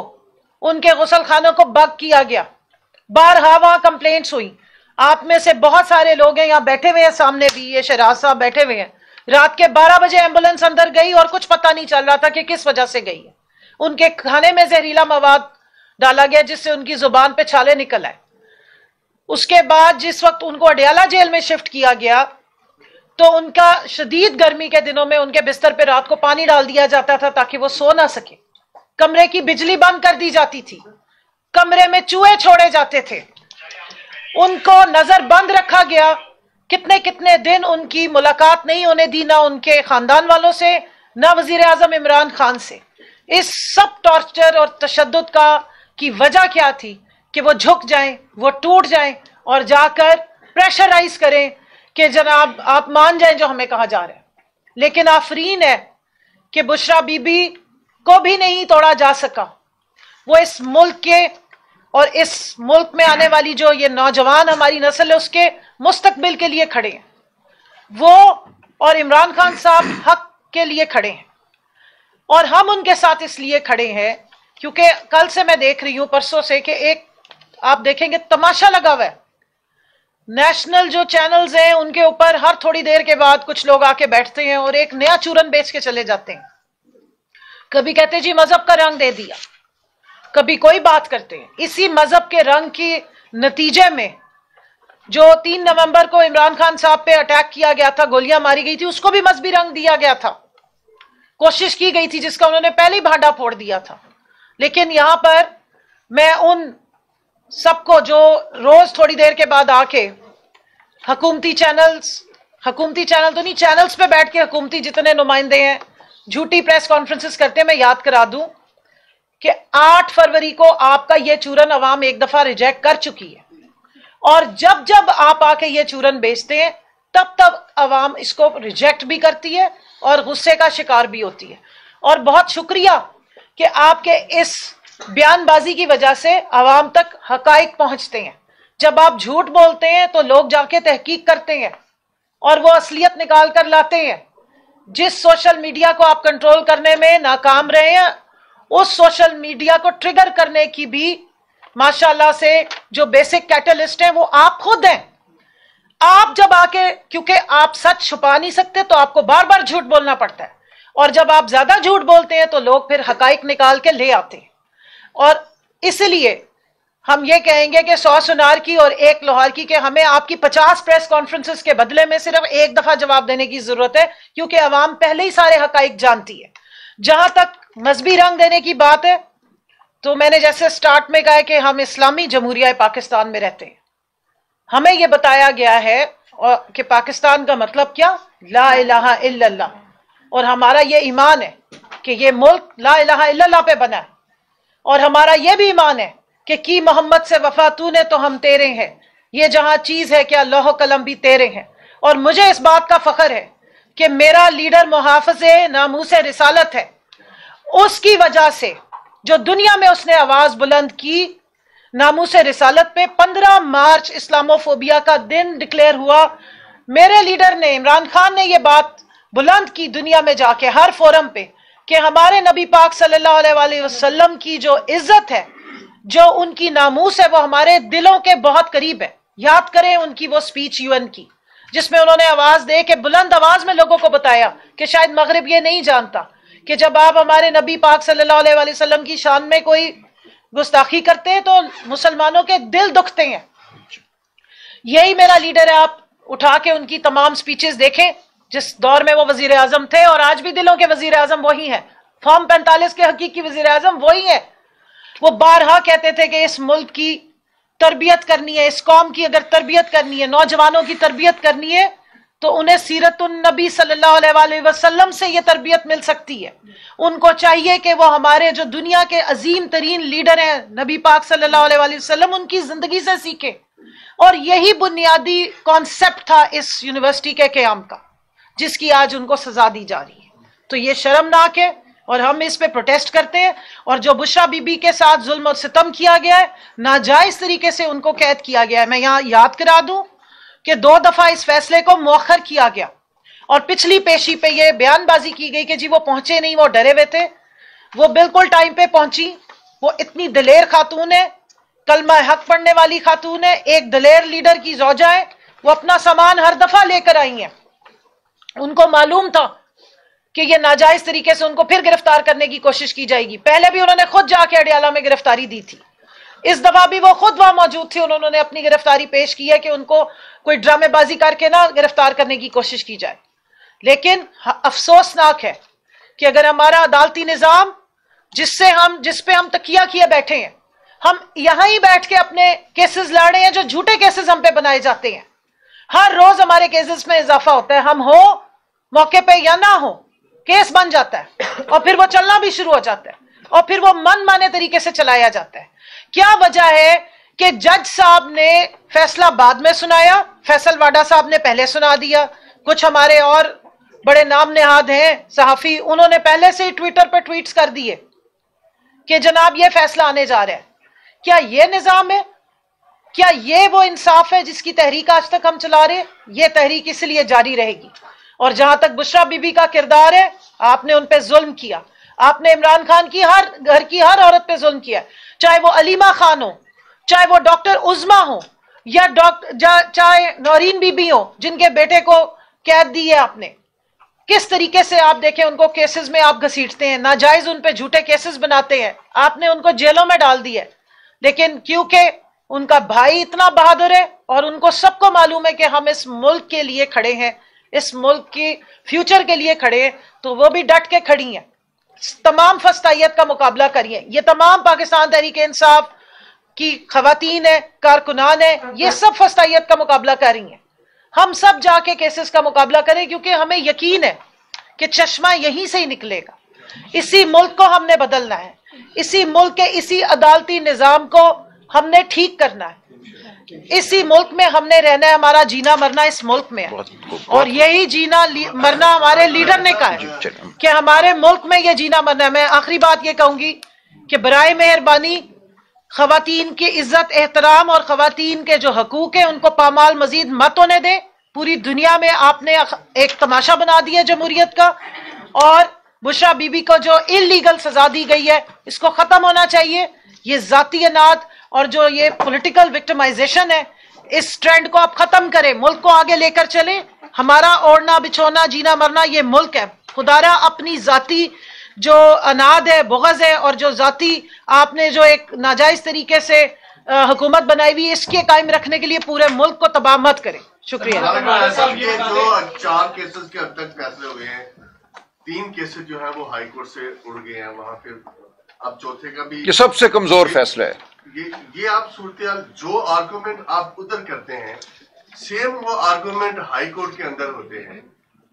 ان کے غسل خانوں کو بگ کیا گیا. بارہا وہاں کمپلینٹس ہوئی. آپ میں سے بہت سارے لوگ ہیں یہاں بیٹھے ہوئے ہیں، سامنے بھی یہ شہراز صاحب بیٹھے ہوئے ہیں، رات کے 12 بجے ایمبولینس اندر گئی اور کچھ پتہ نہیں چل رہا تھا کہ کس وجہ سے گئی ہے. ان کے کھانے میں زہریلا مواد ڈالا گیا جس سے ان کی زبان پہ چھالے نکل آئے. اس کے بعد جس وقت ان کو اڈیالہ جیل میں شفٹ کیا گیا تو ان کا شدید گرمی کے دنوں میں ان کے بستر پہ رات کو پانی ڈال دیا جاتا تھا تاکہ وہ سو نہ سکے. کمرے کی بجلی بند کر دی جاتی تھی، کمرے میں چوہے چھوڑے جاتے تھے، ان کو نظر بند رکھا گیا. کتنے دن ان کی ملاقات نہیں ہونے دی، نہ ان کے خاندان والوں سے نہ وزیر اعظم عمران خان سے. اس سب ٹارچر اور تشدد کی وجہ کیا تھی؟ کہ وہ جھک جائیں، وہ ٹوٹ جائیں اور جا کر پریشرائز کریں کہ جناب آپ مان جائیں جو ہمیں کہا جا رہا ہے. لیکن آفرین ہے کہ بشریٰ بی بی کو بھی نہیں توڑا جا سکا. وہ اس ملک کے اور اس ملک میں آنے والی جو یہ نوجوان ہماری نسل ہے اس کے مستقبل کے لیے کھڑے ہیں. وہ اور عمران خان صاحب حق کے لیے کھڑے ہیں، اور ہم ان کے ساتھ اس لیے کھڑے ہیں کیونکہ کل سے میں دیکھ رہی ہوں، پرسوں سے، کہ ایک آپ دیکھیں گے تماشا لگا ہوا ہے. نیشنل جو چینلز ہیں ان کے اوپر ہر تھوڑی دیر کے بعد کچھ لوگ آ کے بیٹھتے ہیں اور ایک نیا چورن بیچ کے چلے جاتے ہیں. کبھی کہتے جی مذہب کا رنگ دے دیا، کبھی کوئی بات کرتے ہیں. اسی مذہب کے رنگ کے نتیجے میں جو 3 نومبر کو عمران خان صاحب پہ اٹیک کیا گیا تھا، گولیاں ماری گئی تھی، اس کو بھی مذہبی رنگ دیا گیا تھا، کوشش کی گئی تھی جس کا انہوں نے پہلے ہی بھانڈا پھوڑ دیا تھا. لیکن یہاں پر میں ان سب کو جو روز تھوڑی دیر کے بعد آ کے حکومتی چینل تو نہیں، چینلز پہ بیٹھ کے حکومتی جتنے نمائندے ہیں جھوٹی پریس کانفرنسز کرتے ہیں، میں یاد کرا دوں کہ 8 فروری کو آپ کا یہ چورن عوام ایک دفعہ ریجیکٹ کر چکی ہے، اور جب آپ آ کے یہ چورن بیچتے ہیں تب عوام اس کو ریجیکٹ بھی کرتی ہے اور غصے کا شکار بھی ہوتی ہے. اور بہت شکریہ کہ آپ کے اس بیان بازی کی وجہ سے عوام تک حقائق پہنچتے ہیں. جب آپ جھوٹ بولتے ہیں تو لوگ جا کے تحقیق کرتے ہیں اور وہ اصلیت نکال کر لاتے ہیں. جس سوشل میڈیا کو آپ کنٹرول کرنے میں ناکام رہے ہیں، اس سوشل میڈیا کو ٹریگر کرنے کی بھی ماشاءاللہ سے جو بیسک کیٹلسٹ ہیں وہ آپ خود ہیں. آپ جب آ کے، کیونکہ آپ سچ چھپا نہیں سکتے تو آپ کو بار بار جھوٹ بولنا پڑتا ہے، اور جب آپ زیادہ جھوٹ بولتے ہیں تو لوگ پھر حقائق نکال کے لے آتے ہیں. اور اس لیے ہم یہ کہیں گے کہ 100 سنار کی اور 1 لوہار کی، کہ ہمیں آپ کی 50 پریس کانفرنسز کے بدلے میں صرف 1 دفعہ جواب دینے کی ضرورت ہے، کیونکہ عوام پہلے ہی سارے حقائق جانتی ہے۔ جہاں تک مذہبی رنگ دینے کی بات ہے، تو میں نے جیسے سٹارٹ میں کہا کہ ہم اسلامی جمہوریہ پاکستان میں رہتے ہیں، ہمیں یہ بتایا گیا ہے کہ پاکستان کا مطلب کیا؟ لا الہ الا اللہ، اور ہمارا یہ ایمان ہے کہ یہ ملک لا الہ الا اللہ پہ بنا ہے، اور ہمارا یہ بھی ایمان ہے کہ کی محمد سے وفا تو نے تو ہم تیرے ہیں، یہ جہاں چیز ہے کیا لوح و قلم بھی تیرے ہیں۔ اور مجھے اس بات کا فخر ہے کہ میرا لیڈر محافظ ناموس رسالت ہے، اس کی وجہ سے جو دنیا میں اس نے آواز بلند کی ناموس رسالت پہ، 15 مارچ اسلاموفوبیا کا دن ڈکلیئر ہوا، میرے لیڈر نے، عمران خان نے یہ بات بلند کی دنیا میں جا کے ہر فورم پہ کہ ہمارے نبی پاک صلی اللہ علیہ وآلہ وسلم کی جو عزت ہے، جو ان کی ناموس ہے، وہ ہمارے دلوں کے بہت قریب ہے۔ یاد کریں ان کی وہ سپیچ UN کی، جس میں انہوں نے آواز دے کے بلند آواز میں لوگوں کو بتایا کہ شاید مغرب یہ نہیں جانتا کہ جب آپ ہمارے نبی پاک صلی اللہ علیہ وآلہ وسلم کی شان میں کوئی گستاخی کرتے ہیں تو مسلمانوں کے دل دکھتے ہیں۔ یہی میرا لیڈر ہے، آپ اٹھا کے ان کی تمام سپیچز دیکھیں، جس دور میں وہ وزیر اعظم تھے، اور آج بھی دلوں کے وزیر اعظم وہی ہیں، فارم 45 کے حقیقی وزیر اعظم وہی ہیں۔ وہ بارہا کہتے تھے کہ اس ملک کی تربیت کرنی ہے، اس قوم کی اگر تربیت کرنی ہے، نوجوانوں کی تربیت کرنی ہے، تو انہیں سیرت النبی صلی اللہ علیہ وآلہ وسلم سے یہ تربیت مل سکتی ہے۔ ان کو چاہیے کہ وہ ہمارے جو دنیا کے عظیم ترین لیڈر ہیں نبی پاک صلی اللہ علیہ وآلہ وسلم، ان کی زندگی سے سیکھیں، اور یہی بنیادی کانسیپٹ تھا اس یونیورسٹی کے قیام کا، جس کی آج ان کو سزا دی جا رہی ہے۔ تو یہ شرمناک ہے، اور ہم اس پہ پروٹیسٹ کرتے ہیں۔ اور جو بشرا بی بی کے ساتھ ظلم اور ستم کیا گیا ہے، ناجائز طریقے سے ان کو قید کیا گیا ہے، میں یہاں یاد کرا دوں کہ 2 دفعہ اس فیصلے کو مؤخر کیا گیا، اور پچھلی پیشی پہ یہ بیان بازی کی گئی کہ جی وہ پہنچے نہیں، وہ ڈرے ہوئے تھے۔ وہ بالکل ٹائم پہ پہنچی، وہ اتنی دلیر خاتون ہے، کلمہ حق پڑھنے والی خاتون ہے، ایک دلیر لیڈر کی زوجہ ہے، وہ اپنا سامان ہر دفعہ لے کر آئی ہیں۔ ان کو معلوم تھا کہ یہ ناجائز طریقے سے ان کو پھر گرفتار کرنے کی کوشش کی جائے گی، پہلے بھی انہوں نے خود جا کے اڈیالہ میں گرفتاری دی تھی، اس دفعہ بھی وہ خود وہاں موجود تھے، انہوں نے اپنی گرفتاری پیش کی ہے کہ ان کو کوئی ڈرامے بازی کر کے نہ گرفتار کرنے کی کوشش کی جائے۔ لیکن افسوسناک ہے کہ اگر ہمارا عدالتی نظام جس پہ ہم تکیہ کیے بیٹھے ہیں، ہم یہاں ہی بیٹھ کے اپنے کیسز لڑ رہے ہیں جو جھوٹے کیسز ہم پہ بنائے جاتے ہیں، ہر روز ہمارے کیسز میں اضافہ ہوتا ہے، ہم ہو موقع پہ یا نہ ہو کیس بن جاتا ہے، اور پھر وہ چلنا بھی شروع ہو جاتا ہے، اور پھر وہ من مانے طریقے سے چلایا جاتا ہے۔ کیا وجہ ہے کہ جج صاحب نے فیصلہ بعد میں سنایا، فیصل واڈا صاحب نے پہلے سنا دیا، کچھ ہمارے اور بڑے نام نہاد ہیں صحافی، انہوں نے پہلے سے ہی ٹویٹر پہ ٹویٹس کر دیے کہ جناب یہ فیصلہ آنے جا رہا ہے۔ کیا یہ نظام ہے؟ کیا یہ وہ انصاف ہے جس کی تحریک آج تک ہم چلا رہے ہیں؟ یہ تحریک اس لیے جاری رہے گی۔ اور جہاں تک بشرا بی بی کا کردار ہے، آپ نے ان پہ ظلم کیا، آپ نے عمران خان کی گھر کی ہر عورت پہ ظلم کیا، چاہے وہ علیمہ خان ہو، چاہے وہ ڈاکٹر عظما ہو، یا چاہے نورین بی بی ہو جن کے بیٹے کو قید دی ہے آپ نے۔ کس طریقے سے آپ دیکھیں ان کو کیسز میں آپ گھسیٹتے ہیں، ناجائز ان پہ جھوٹے کیسز بناتے ہیں، آپ نے ان کو جیلوں میں ڈال دیا ہے۔ لیکن کیونکہ ان کا بھائی اتنا بہادر ہے اور ان کو سب کو معلوم ہے کہ ہم اس ملک کے لیے کھڑے ہیں، اس ملک کی فیوچر کے لیے کھڑے ہیں، تو وہ بھی ڈٹ کے کھڑی ہیں، تمام فسطائیت کا مقابلہ کریے۔ یہ تمام پاکستان تحریک انصاف کی خواتین ہیں، کارکنان ہیں، یہ سب فسطائیت کا مقابلہ کر رہی ہیں۔ ہم سب جا کے کیسز کا مقابلہ کریں، کیونکہ ہمیں یقین ہے کہ چشمہ یہیں سے ہی نکلے گا۔ اسی ملک کو ہم نے بدلنا ہے، اسی ملک کے اسی عدالتی نظام کو ہم نے ٹھیک کرنا ہے، اسی ملک میں ہم نے رہنا ہے، ہمارا جینا مرنا اس ملک میں ہے، اور یہی جینا مرنا ہمارے لیڈر نے کہا ہے کہ ہمارے ملک میں یہ جینا مرنا ہے۔ میں آخری بات یہ کہوں گی کہ برائے مہربانی خواتین کی عزت احترام اور خواتین کے جو حقوق ہیں ان کو پامال مزید مت ہونے دیں۔ پوری دنیا میں آپ نے ایک تماشا بنا دیا جمہوریت کا، اور بشرا بی بی کو جو انلیگل سزا دی گئی ہے اس کو ختم ہونا چاہیے۔ یہ ذاتی اناد اور جو یہ پولیٹیکل وکٹمائزیشن ہے، اس ٹرینڈ کو آپ ختم کریں، ملک کو آگے لے کر چلیں۔ ہمارا اوڑھنا بچھونا جینا مرنا یہ ملک ہے، خدارا اپنی ذاتی جو اناد ہے، بغض ہے، اور جو ذاتی آپ نے جو ایک ناجائز طریقے سے हुकूमत बनाई हुई, इसके कायम रखने के लिए पूरे मुल्क को तबाह मत करें। शुक्रिया। ये जो 4 केसेस के अब तक फैसले हुए हैं, 3 केसेस जो है वो हाई कोर्ट से उड़ गए हैं, वहां पे अब चौथे का भी, ये सबसे कमजोर फैसला है। ये आप सूरत जो आर्गूमेंट आप उधर करते हैं, सेम वो आर्गूमेंट हाई कोर्ट के अंदर होते हैं।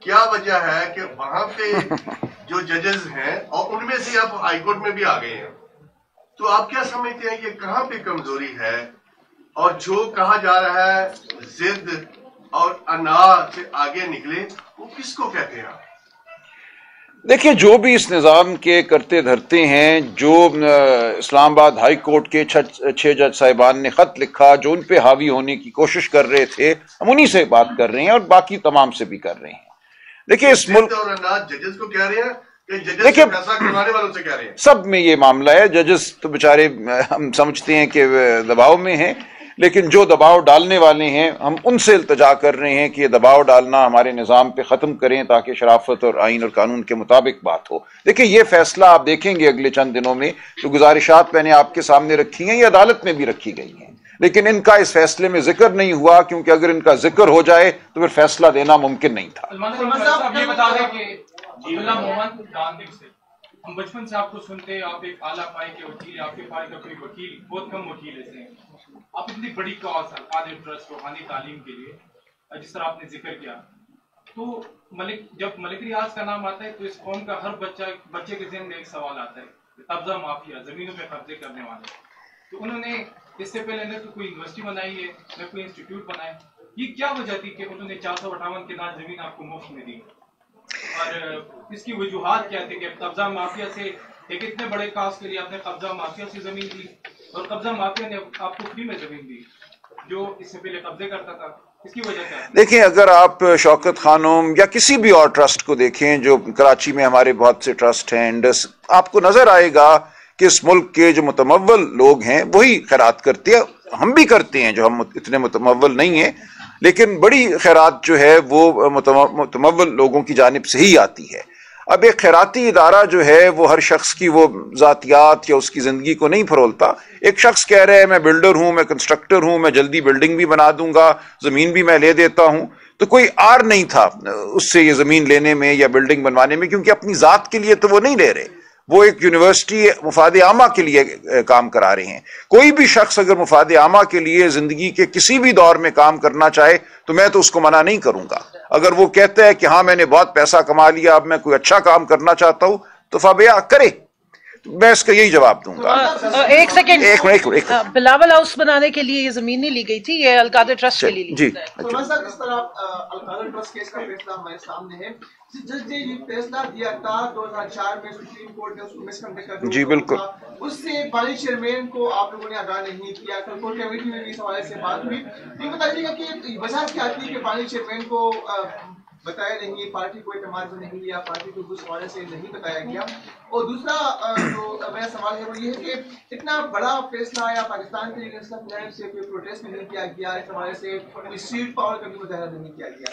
क्या वजह है कि वहां पे जो जजेस हैं और उनमें से आप हाई कोर्ट में भी आ गए हैं, तो आप क्या समझते हैं कि कहाँ पे कमजोरी है? और जो कहा जा रहा है जिद और अना से आगे निकले, वो किसको कहते हैं आप? देखिए, जो भी इस निज़ाम के करते धरते हैं, जो इस्लामाबाद हाई कोर्ट के 6 जज साहिबान ने खत लिखा, जो उन पे हावी होने की कोशिश कर रहे थे, हम उन्हीं से बात कर रहे हैं और बाकी तमाम से भी कर रहे हैं। देखिए, इस मुल्क और जजेस को कह रहे हैं कि जजेस फैसला करवाने वालों से कह रहे हैं, सब में ये मामला है। जजेस तो बेचारे हम समझते हैं कि दबाव में हैं, लेकिन जो दबाव डालने वाले हैं, हम उनसे इल्तजा कर रहे हैं कि ये दबाव डालना हमारे निज़ाम पे ख़त्म करें, ताकि शराफत और आइन और कानून के मुताबिक बात हो। देखिए, ये फैसला आप देखेंगे अगले चंद दिनों में, जो गुजारिशात मैंने आपके सामने रखी हैं, ये अदालत में भी रखी गई हैं, लेकिन इनका इस फैसले में जिक्र नहीं हुआ, क्योंकि अगर इनका जिक्र हो जाए तो फिर फैसला देना मुमकिन नहीं था। हम बचपन से आपको सुनते हैं, आप एक आला पाए के वकील, आपके पाए का कोई वकील, बहुत कम वकील ऐसे हैं। आप इतनी बड़ी कॉज अलकादर ट्रस्ट रूहानी तालीम के लिए, जिस तरह आपने जिक्र किया, तो जब मलिक रियाज का नाम आता है तो इस कौम का हर बच्चे के ज़हन में एक सवाल आता है, कब्जा माफिया, जमीनों पे कब्जे करने वाले। तो उन्होंने इससे पहले न तो कोई यूनिवर्सिटी बनाई है, न कोई इंस्टीट्यूट बनाया। ये क्या वजह थी कि उन्होंने 458 के नाम जमीन आपको मुफ्त में दी, और इसकी वजूहात क्या थी कि कब्जा माफिया से, एक इतने बड़े कास्ट के लिए आपने कब्जा माफिया से जमीन दी, और कब्जा माफिया ने आपको फ्री में जमीन दी जो इससे पहले कब्जे करता था? इसकी वजह क्या है? देखिए, अगर आप शौकत खानों या किसी भी और ट्रस्ट को देखें, जो कराची में हमारे बहुत से ट्रस्ट हैं, इंडस, आपको नजर आएगा कि इस मुल्क के जो मुतमव्वल लोग हैं वही खैरात करते हैं। हम भी करते हैं, जो हम इतने मुतमव्वल नहीं हैं, लेकिन बड़ी खैरात जो है वो मुतमव्वल लोगों की जानिब से ही आती है। अब एक खैराती इदारा जो है वो हर शख्स की वो ज़ातियात या उसकी ज़िंदगी को नहीं फरोलता। एक शख्स कह रहा है मैं बिल्डर हूँ, मैं कंस्ट्रक्टर हूँ, मैं जल्दी बिल्डिंग भी बना दूंगा, ज़मीन भी मैं ले देता हूँ, तो कोई आर नहीं था उससे ये ज़मीन लेने में या बिल्डिंग बनवाने में, क्योंकि अपनी ज़ात के लिए तो वो नहीं ले रहे, वो एक यूनिवर्सिटी मुफाद आमा के लिए काम करा रहे हैं। कोई भी शख्स अगर मुफाद आमा के लिए ज़िंदगी के किसी भी दौर में काम करना चाहे तो मैं तो उसको मना नहीं करूँगा। अगर वो कहता है कि हाँ मैंने बहुत पैसा कमा लिया, अब मैं कोई अच्छा काम करना चाहता हूँ, तो फबिया करे, तो मैं इसका यही जवाब दूंगा। एक सेकंड, एक मिनट। बिलावल हाउस बनाने के लिए ये जमीन नहीं ली गई थी, ये अलकादर ट्रस्ट के लिए ली। जी, इस तरह अलकादर ट्रस्ट केस का फैसला हमारे सामने है। जज ने ये फैसला दिया था 2004 में सुप्रीम कोर्ट ने उसको मिसकंडक्ट कर दिया। जी बिल्कुल। उससे बानी चेयरमैन को आप लोगों ने आगाह नहीं किया। कोर्ट कमेटी में भी इस हवाले से बात हुई। ये बताइएगा कि वजह क्या थी कि बानी चेयरमैन को बताया नहीं, पार्टी को एतमाद में नहीं लिया, पार्टी को उस हवाले से नहीं बताया गया। और दूसरा जो मेरा सवाल है वो ये है कि इतना बड़ा फैसला आया, पाकिस्तान के लिए से कोई प्रोटेस्ट नहीं किया गया, इस हवाले से कोई स्ट्रीट पावर का भी मुजाहरा नहीं किया गया।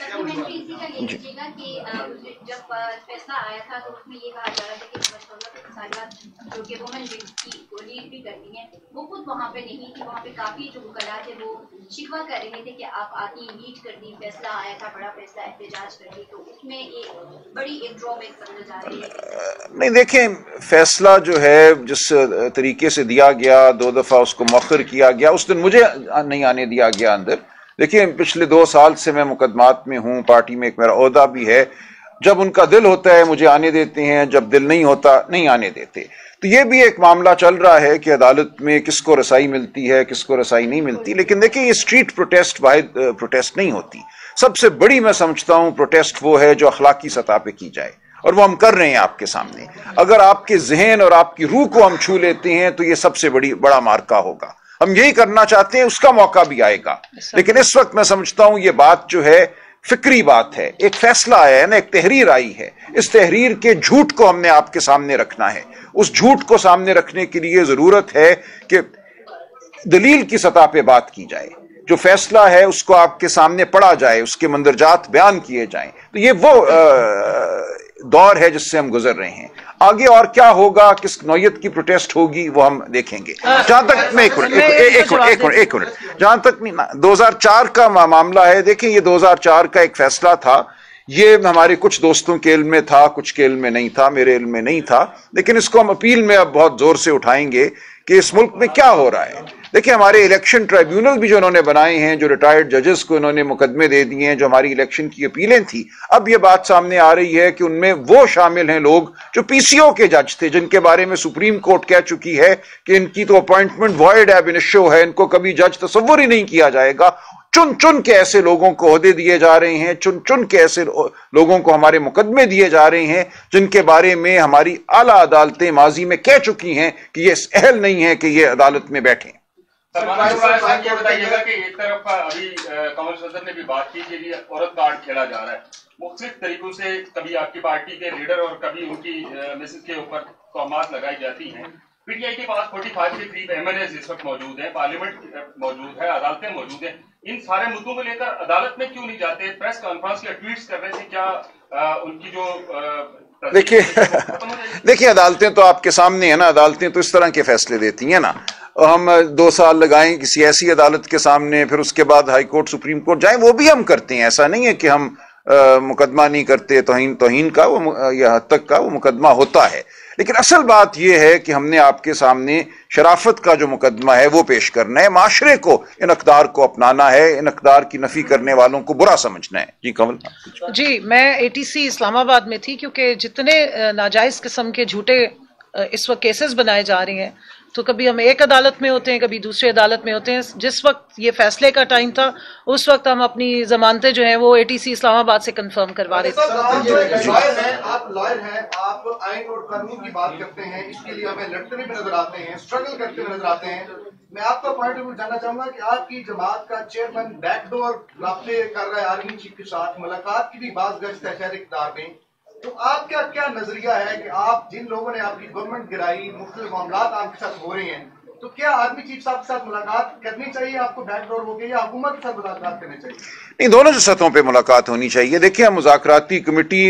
जब फैसला आया था तो उसमें ये कहा जा रहा था कि जो कि वुमेन को लीड भी करती हैं, वो खुद वहाँ पे नहीं थी। वहाँ पे काफी जो वकला थे वो शिकवा कर रहे थे कि आप आती लीड कर दी, फैसला आया था, बड़ा फैसला एहतजाज कर दी, तो उसमें एक बड़ी एक ड्रॉबैक समझ जा रही है। नहीं, देखें, फैसला जो है जिस तरीके से दिया गया, 2 दफा उसको मौखर किया गया, उस दिन मुझे नहीं आने दिया गया अंदर। देखिए, पिछले 2 साल से मैं मुकदमात में हूँ, पार्टी में एक मेरा ओहदा भी है। जब उनका दिल होता है मुझे आने देते हैं, जब दिल नहीं होता नहीं आने देते। तो ये भी एक मामला चल रहा है कि अदालत में किसको रसाई मिलती है, किसको रसाई नहीं मिलती। लेकिन देखिए, ये स्ट्रीट प्रोटेस्ट वाहिद प्रोटेस्ट नहीं होती। सबसे बड़ी मैं समझता हूँ प्रोटेस्ट वो है जो अखलाकी सतह पे की जाए, और वो हम कर रहे हैं आपके सामने। अगर आपके जहन और आपकी रूह को हम छू लेते हैं तो ये सबसे बड़ा मार्का होगा। हम यही करना चाहते हैं, उसका मौका भी आएगा। लेकिन इस वक्त मैं समझता हूं ये बात जो है फिक्री बात है। एक फैसला आया है ना, एक तहरीर आई है, इस तहरीर के झूठ को हमने आपके सामने रखना है। उस झूठ को सामने रखने के लिए जरूरत है कि दलील की सतह पे बात की जाए, जो फैसला है उसको आपके सामने पढ़ा जाए, उसके मंदरजात बयान किए जाएं। तो ये वो दौर है जिससे हम गुजर रहे हैं। आगे और क्या होगा, किस नौयत की प्रोटेस्ट होगी, वो हम देखेंगे। जहां तक मैं एक मिनट जहां तक 2004 का मामला है, देखिए ये 2004 का एक फैसला था, ये हमारे कुछ दोस्तों के इल्म में था, कुछ के इल्म में नहीं था, मेरे इल्म में नहीं था, लेकिन इसको हम अपील में अब बहुत जोर से उठाएंगे कि इस मुल्क में क्या हो रहा है। देखिए हमारे इलेक्शन ट्राइब्यूनल भी जो उन्होंने बनाए हैं, जो रिटायर्ड जजेस को इन्होंने मुकदमे दे दिए हैं, जो हमारी इलेक्शन की अपीलें थी, अब ये बात सामने आ रही है कि उनमें वो शामिल हैं लोग जो पीसीओ के जज थे, जिनके बारे में सुप्रीम कोर्ट कह चुकी है कि इनकी तो अपॉइंटमेंट वॉइड है, बिनिशो है, इनको कभी जज तस्वुर ही नहीं किया जाएगा। चुन चुन के ऐसे लोगों को ओहदे दिए जा रहे हैं, चुन चुन के ऐसे लोगों को हमारे मुकदमे दिए जा रहे हैं जिनके बारे में हमारी आला अदालतें माजी में कह चुकी हैं कि ये अहल नहीं है कि ये अदालत में बैठें। ये बताइएगा कि एक तरफ अभी कमल सदर ने भी बात की कि औरत कार्ड खेला जा रहा है मुख्तलिफ तरीकों से, कभी आपकी पार्टी के लीडर और कभी उनकी मिसेज के ऊपर तोहमात लगाई जाती हैं। पीटीआई के पास 45 के करीब एमएलए इस वक्त मौजूद हैं, पार्लियामेंट मौजूद है, अदालतें मौजूद हैं। इन सारे मुद्दों को लेकर अदालत में क्यों नहीं जाते? प्रेस कॉन्फ्रेंस या ट्वीट्स करने से क्या उनकी जो देखिए अदालतें तो आपके सामने है ना, अदालतें तो इस तरह के फैसले देती हैं ना। हम 2 साल लगाएं किसी ऐसी अदालत के सामने, फिर उसके बाद हाई कोर्ट सुप्रीम कोर्ट जाएं, वो भी हम करते हैं। ऐसा नहीं है कि हम मुकदमा नहीं करते, तौहीन का वो या हद तक का वो मुकदमा होता है। लेकिन असल बात यह है कि हमने आपके सामने शराफत का जो मुकदमा है वो पेश करना है, माशरे को इन अक़दार को अपनाना है, इन अक़दार की नफी करने वालों को बुरा समझना है। जी कमल। जी, मैं एटीसी इस्लामाबाद में थी, क्योंकि जितने नाजायज़ किस्म के झूठे इस वक्त केसेस बनाए जा रहे हैं, तो कभी हम एक अदालत में होते हैं, कभी दूसरी अदालत में होते हैं। जिस वक्त ये फैसले का टाइम था, उस वक्त हम अपनी जमानतें जो हैं वो एटीसी इस्लामाबाद से कंफर्म करवा रहे थे। आप लॉयर हैं, आप आइन और कानून की बात करते हैं, इसके लिए हमें लड़ते हुए नजर आते हैं, स्ट्रगल करते हुए नजर आते हैं। मैं आपका पॉइंट ऑफ व्यू जानना चाहूंगा कि आपकी जमात का चेयरमैन बैकडोर राब्ते कर रहा है आर्मी चीफ के साथ, मुलाकात की भी बात गश्त है शहर इक़्तिदार में। तो आपका क्या नजरिया है कि आप जिन लोगों ने आपकी गवर्नमेंट गिराई, मुख्तलिफ मामला आपके साथ हो रहे हैं, तो क्या आर्मी चीफ साहब के साथ मुलाकात करनी चाहिए आपको बैकडोर होकर, या हुकूमत के साथ मुलाकात करनी चाहिए? नहीं, दोनों सतहों पे मुलाकात होनी चाहिए। देखिए हम मुज़ाकराती कमेटी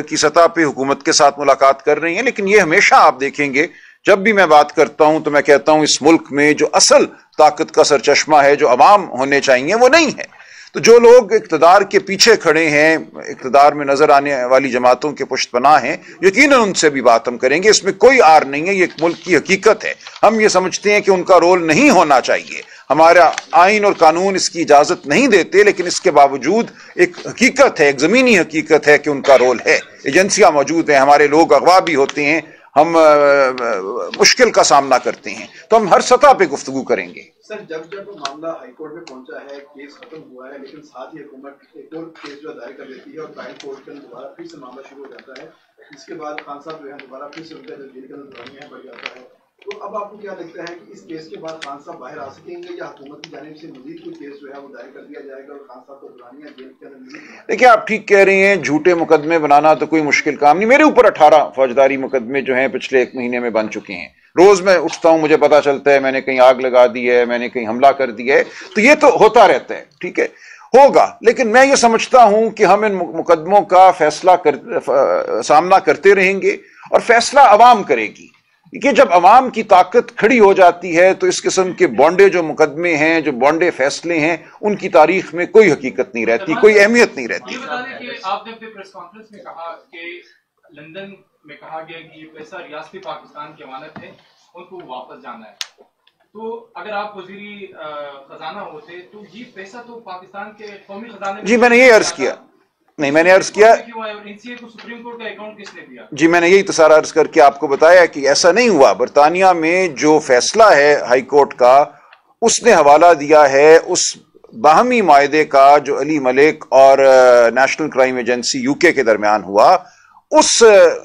की सतह पे हुकूमत के साथ मुलाकात कर रही हैं, लेकिन ये हमेशा आप देखेंगे जब भी मैं बात करता हूं तो मैं कहता हूं इस मुल्क में जो असल ताकत का सरचश्मा है, जो अवाम होने चाहिए, वो नहीं है। तो जो लोग इक़्तिदार के पीछे खड़े हैं, इक़्तिदार में नजर आने वाली जमातों के पुश्तपनाह हैं, यकीनन उनसे भी बात हम करेंगे, इसमें कोई आर नहीं है, ये एक मुल्क की हकीकत है। हम ये समझते हैं कि उनका रोल नहीं होना चाहिए, हमारा आइन और कानून इसकी इजाजत नहीं देते, लेकिन इसके बावजूद एक हकीकत है, एक जमीनी हकीकत है कि उनका रोल है। एजेंसियां मौजूद हैं, हमारे लोग अगवा भी होते हैं, हम मुश्किल का सामना करते हैं, तो हम हर सतह पे गुफ्तगू करेंगे। सर, जब मामला हाईकोर्ट में पहुंचा है, केस खत्म हुआ है, लेकिन साथ ही हुकूमत एक और केस जो दायर कर देती है और ट्रायल कोर्ट के दोबारा फिर से मामला शुरू हो जाता है। इसके बाद खान साहब जो है दोबारा फिर से उनका जेल का दौरानिया बढ़ जाता है। तो अब आपको क्या लगता है कि इस केस के बाद खान साहब बाहर आ सकेंगे, या हुकूमत की जानिब से मजीद कोई केस जो है वो दायर कर दिया जाएगा और खान साहब को दौरानिया जेल के अंदर? देखिए आप ठीक कह रहे हैं, झूठे मुकदमे बनाना तो कोई मुश्किल काम नहीं। मेरे ऊपर 18 फौजदारी मुकदमे जो हैं पिछले 1 महीने में बन चुके हैं। रोज मैं उठता हूं, मुझे पता चलता है मैंने कहीं आग लगा दी है, मैंने कहीं हमला कर दिया है, तो ये तो होता रहता है, ठीक है, होगा। लेकिन मैं ये समझता हूं कि हम इन मुकदमों का सामना करते रहेंगे और फैसला अवाम करेगी। कि जब अवाम की ताकत खड़ी हो जाती है तो इस किस्म के बॉन्डे जो मुकदमे हैं, जो बॉन्डे फैसले हैं, उनकी तारीख में कोई हकीकत नहीं रहती, कोई अहमियत नहीं रहती। ये बता दें कि आपने अपने प्रेस कॉन्फ्रेंस में कहा कि लंदन में कहा गया कि ये पैसा रियासती पाकिस्तान की अमानत है, उनको वापस जाना है। तो अगर आप वजीरी खजाना होते तो ये पैसा तो पाकिस्तान के कौमी खजाने में। जी मैंने ये अर्ज किया, नहीं मैंने अर्ज किया को सुप्रीम कोर्ट का अकाउंट किसने दिया? जी मैंने यही तसारा अर्ज करके आपको बताया कि ऐसा नहीं हुआ। बरतानिया में जो फैसला है हाई कोर्ट का, उसने हवाला दिया है उस बाहमी मायदे का जो अली मलिक और नेशनल क्राइम एजेंसी यूके के दरमियान हुआ। उस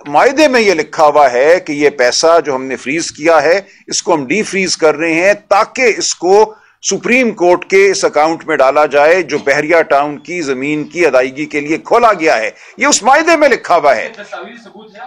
मायदे में ये लिखा हुआ है कि ये पैसा जो हमने फ्रीज किया है, इसको हम डी फ्रीज कर रहे हैं ताकि इसको सुप्रीम कोर्ट के इस अकाउंट में डाला जाए जो बहरिया टाउन की जमीन की अदायगी के लिए खोला गया है। ये उस मायदे में लिखा हुआ है।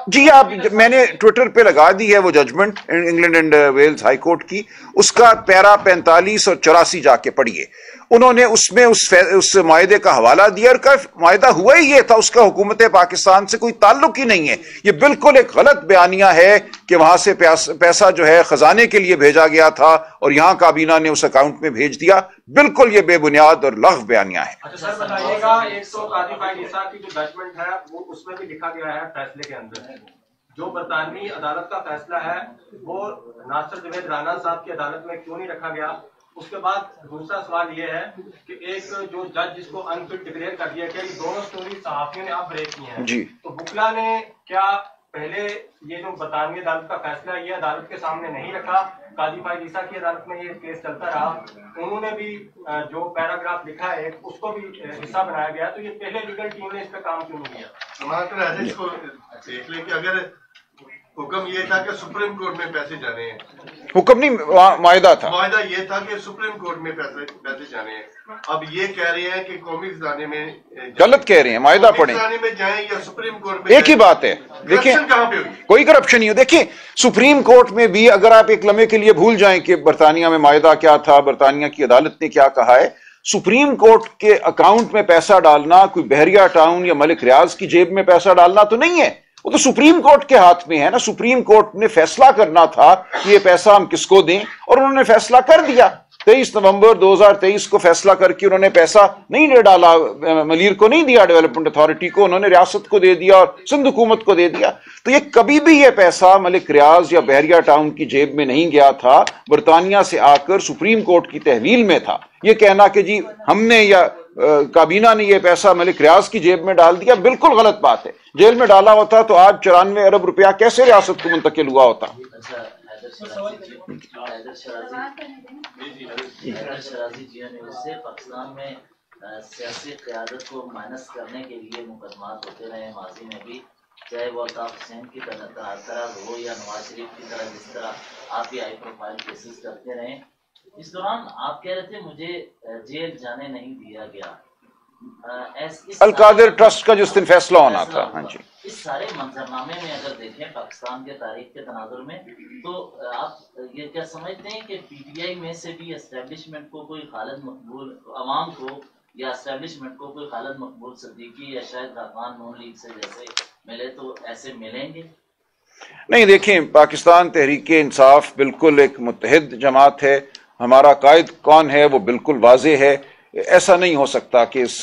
जी आप, मैंने ट्विटर पे लगा दी है वो judgment England and Wales High Court की, उसका पैरा 45 और 84 जाके पढ़िए। उन्होंने उसमें उस मायदे का हवाला दिया और कहा मायदा हुआ ही ये था, उसका हुकूमत पाकिस्तान से कोई ताल्लुक ही नहीं है। ये बिल्कुल एक गलत बयानिया है कि वहां से पैसा जो है खजाने के लिए भेजा गया था और यहां काबीना ने उस अकाउंट में भेज दिया। बिल्कुल ये बेबुनियाद और लग़्व बयानिया है। अच्छा सर बताइएगा, 100 काजी फाइल ईसा की जो जजमेंट है वो उसमें भी लिखा गया है फैसले के अंदर जो बरतानवी अदालत का फैसला है वो नासिर जवेद राना साहब की अदालत में क्यों नहीं रखा गया। उसके बाद दूसरा सवाल ये है कि एक जो जज जिसको अनफिट डिक्लेयर कर दिया गया, ये दोनों स्टोरी सहाफियों ने आप ब्रेक की हैं जी। तो बुकला ने क्या पहले ये जो बरतानवी अदालत का फैसला ये अदालत के सामने नहीं रखा, काजी फाइल ईसा की अदालत में ये केस चलता रहा, उन्होंने भी जो पैराग्राफ लिखा है उसको भी हिस्सा बनाया गया, तो ये पहले लीगल टीम ने इस पर काम क्यों नहीं किया। इसको देख लें कि अगर हुक्म ये था कि सुप्रीम कोर्ट में पैसे जाने हैं, हुक्म नहीं मायदा था, मायदा ये था कि सुप्रीम कोर्ट में पैसे जाने हैं। अब ये कह रहे हैं कि कौमी खजाने में गलत कह रहे हैं, मायदा पढ़ें, खजाने में जाएं या सुप्रीम कोर्ट में, एक ही बात है। देखिए कहां पे हुई, कोई करप्शन नहीं हो। देखिए सुप्रीम कोर्ट में भी अगर आप एक लम्हे के लिए भूल जाएं कि बरतानिया में मायदा क्या था, बरतानिया की अदालत ने क्या कहा है, सुप्रीम कोर्ट के अकाउंट में पैसा डालना कोई बहरिया टाउन या मलिक रियाज की जेब में पैसा डालना तो नहीं है, वो तो सुप्रीम कोर्ट के हाथ में है ना। सुप्रीम कोर्ट ने फैसला करना था कि ये पैसा हम किसको दें और उन्होंने फैसला कर दिया। 23 नवंबर 2023 को फैसला करके उन्होंने पैसा नहीं डाला, मलीर को नहीं दिया, डेवलपमेंट अथॉरिटी को, उन्होंने रियासत को दे दिया और सिंध हुकूमत को दे दिया। तो ये कभी भी ये पैसा मलिक रियाज या बहरिया टाउन की जेब में नहीं गया था, बरतानिया से आकर सुप्रीम कोर्ट की तहवील में था। ये कहना कि जी हमने या काबीना ने ये पैसा मलिक रियाज की जेब में डाल दिया, बिल्कुल गलत बात है। जेल में डाला होता तो आज 94 अरब रुपया कैसे रियासत को मुंतकिल हुआ होता। पाकिस्तान में सियासी क़यादत को माइनस करने के लिए मुकदमात होते रहे माजी में भी, चाहे वो अल्ताफ हुसैन की तरह हो या नवाज शरीफ की तरह, जिस तरह आप भी हाई प्रोफाइल केसेस करते रहे। इस दौरान आप कह रहे थे मुझे जेल जाने नहीं दिया गया, अलकादिर ट्रस्ट का जिस दिन फैसला होना था। हाँ जी, इस सारे मंजरनामे में अगर देखें पाकिस्तान के तारीख के तनाजुर में, तो आप ये क्या समझते हैं कि पीटीआई में से भी एस्टेब्लिशमेंट को कोई खालिद मकबूल, अवाम को या एस्टेब्लिशमेंट को कोई खालिद मकबूल सिद्दीकी या शायद खान नून लीग से जैसे मिले, तो ऐसे मिलेंगे? नहीं, देखें पाकिस्तान तहरीक इंसाफ बिल्कुल एक मुत्तहिद जमात है। हमारा कायद कौन है वो बिल्कुल वाज़ेह है। ऐसा नहीं हो सकता कि इस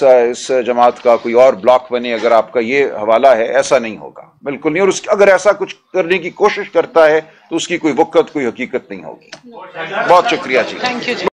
जमात का कोई और ब्लॉक बने, अगर आपका ये हवाला है, ऐसा नहीं होगा, बिल्कुल नहीं। और अगर ऐसा कुछ करने की कोशिश करता है तो उसकी कोई वक़्त, कोई हकीकत नहीं होगी। बहुत शुक्रिया जी। Thank you ji.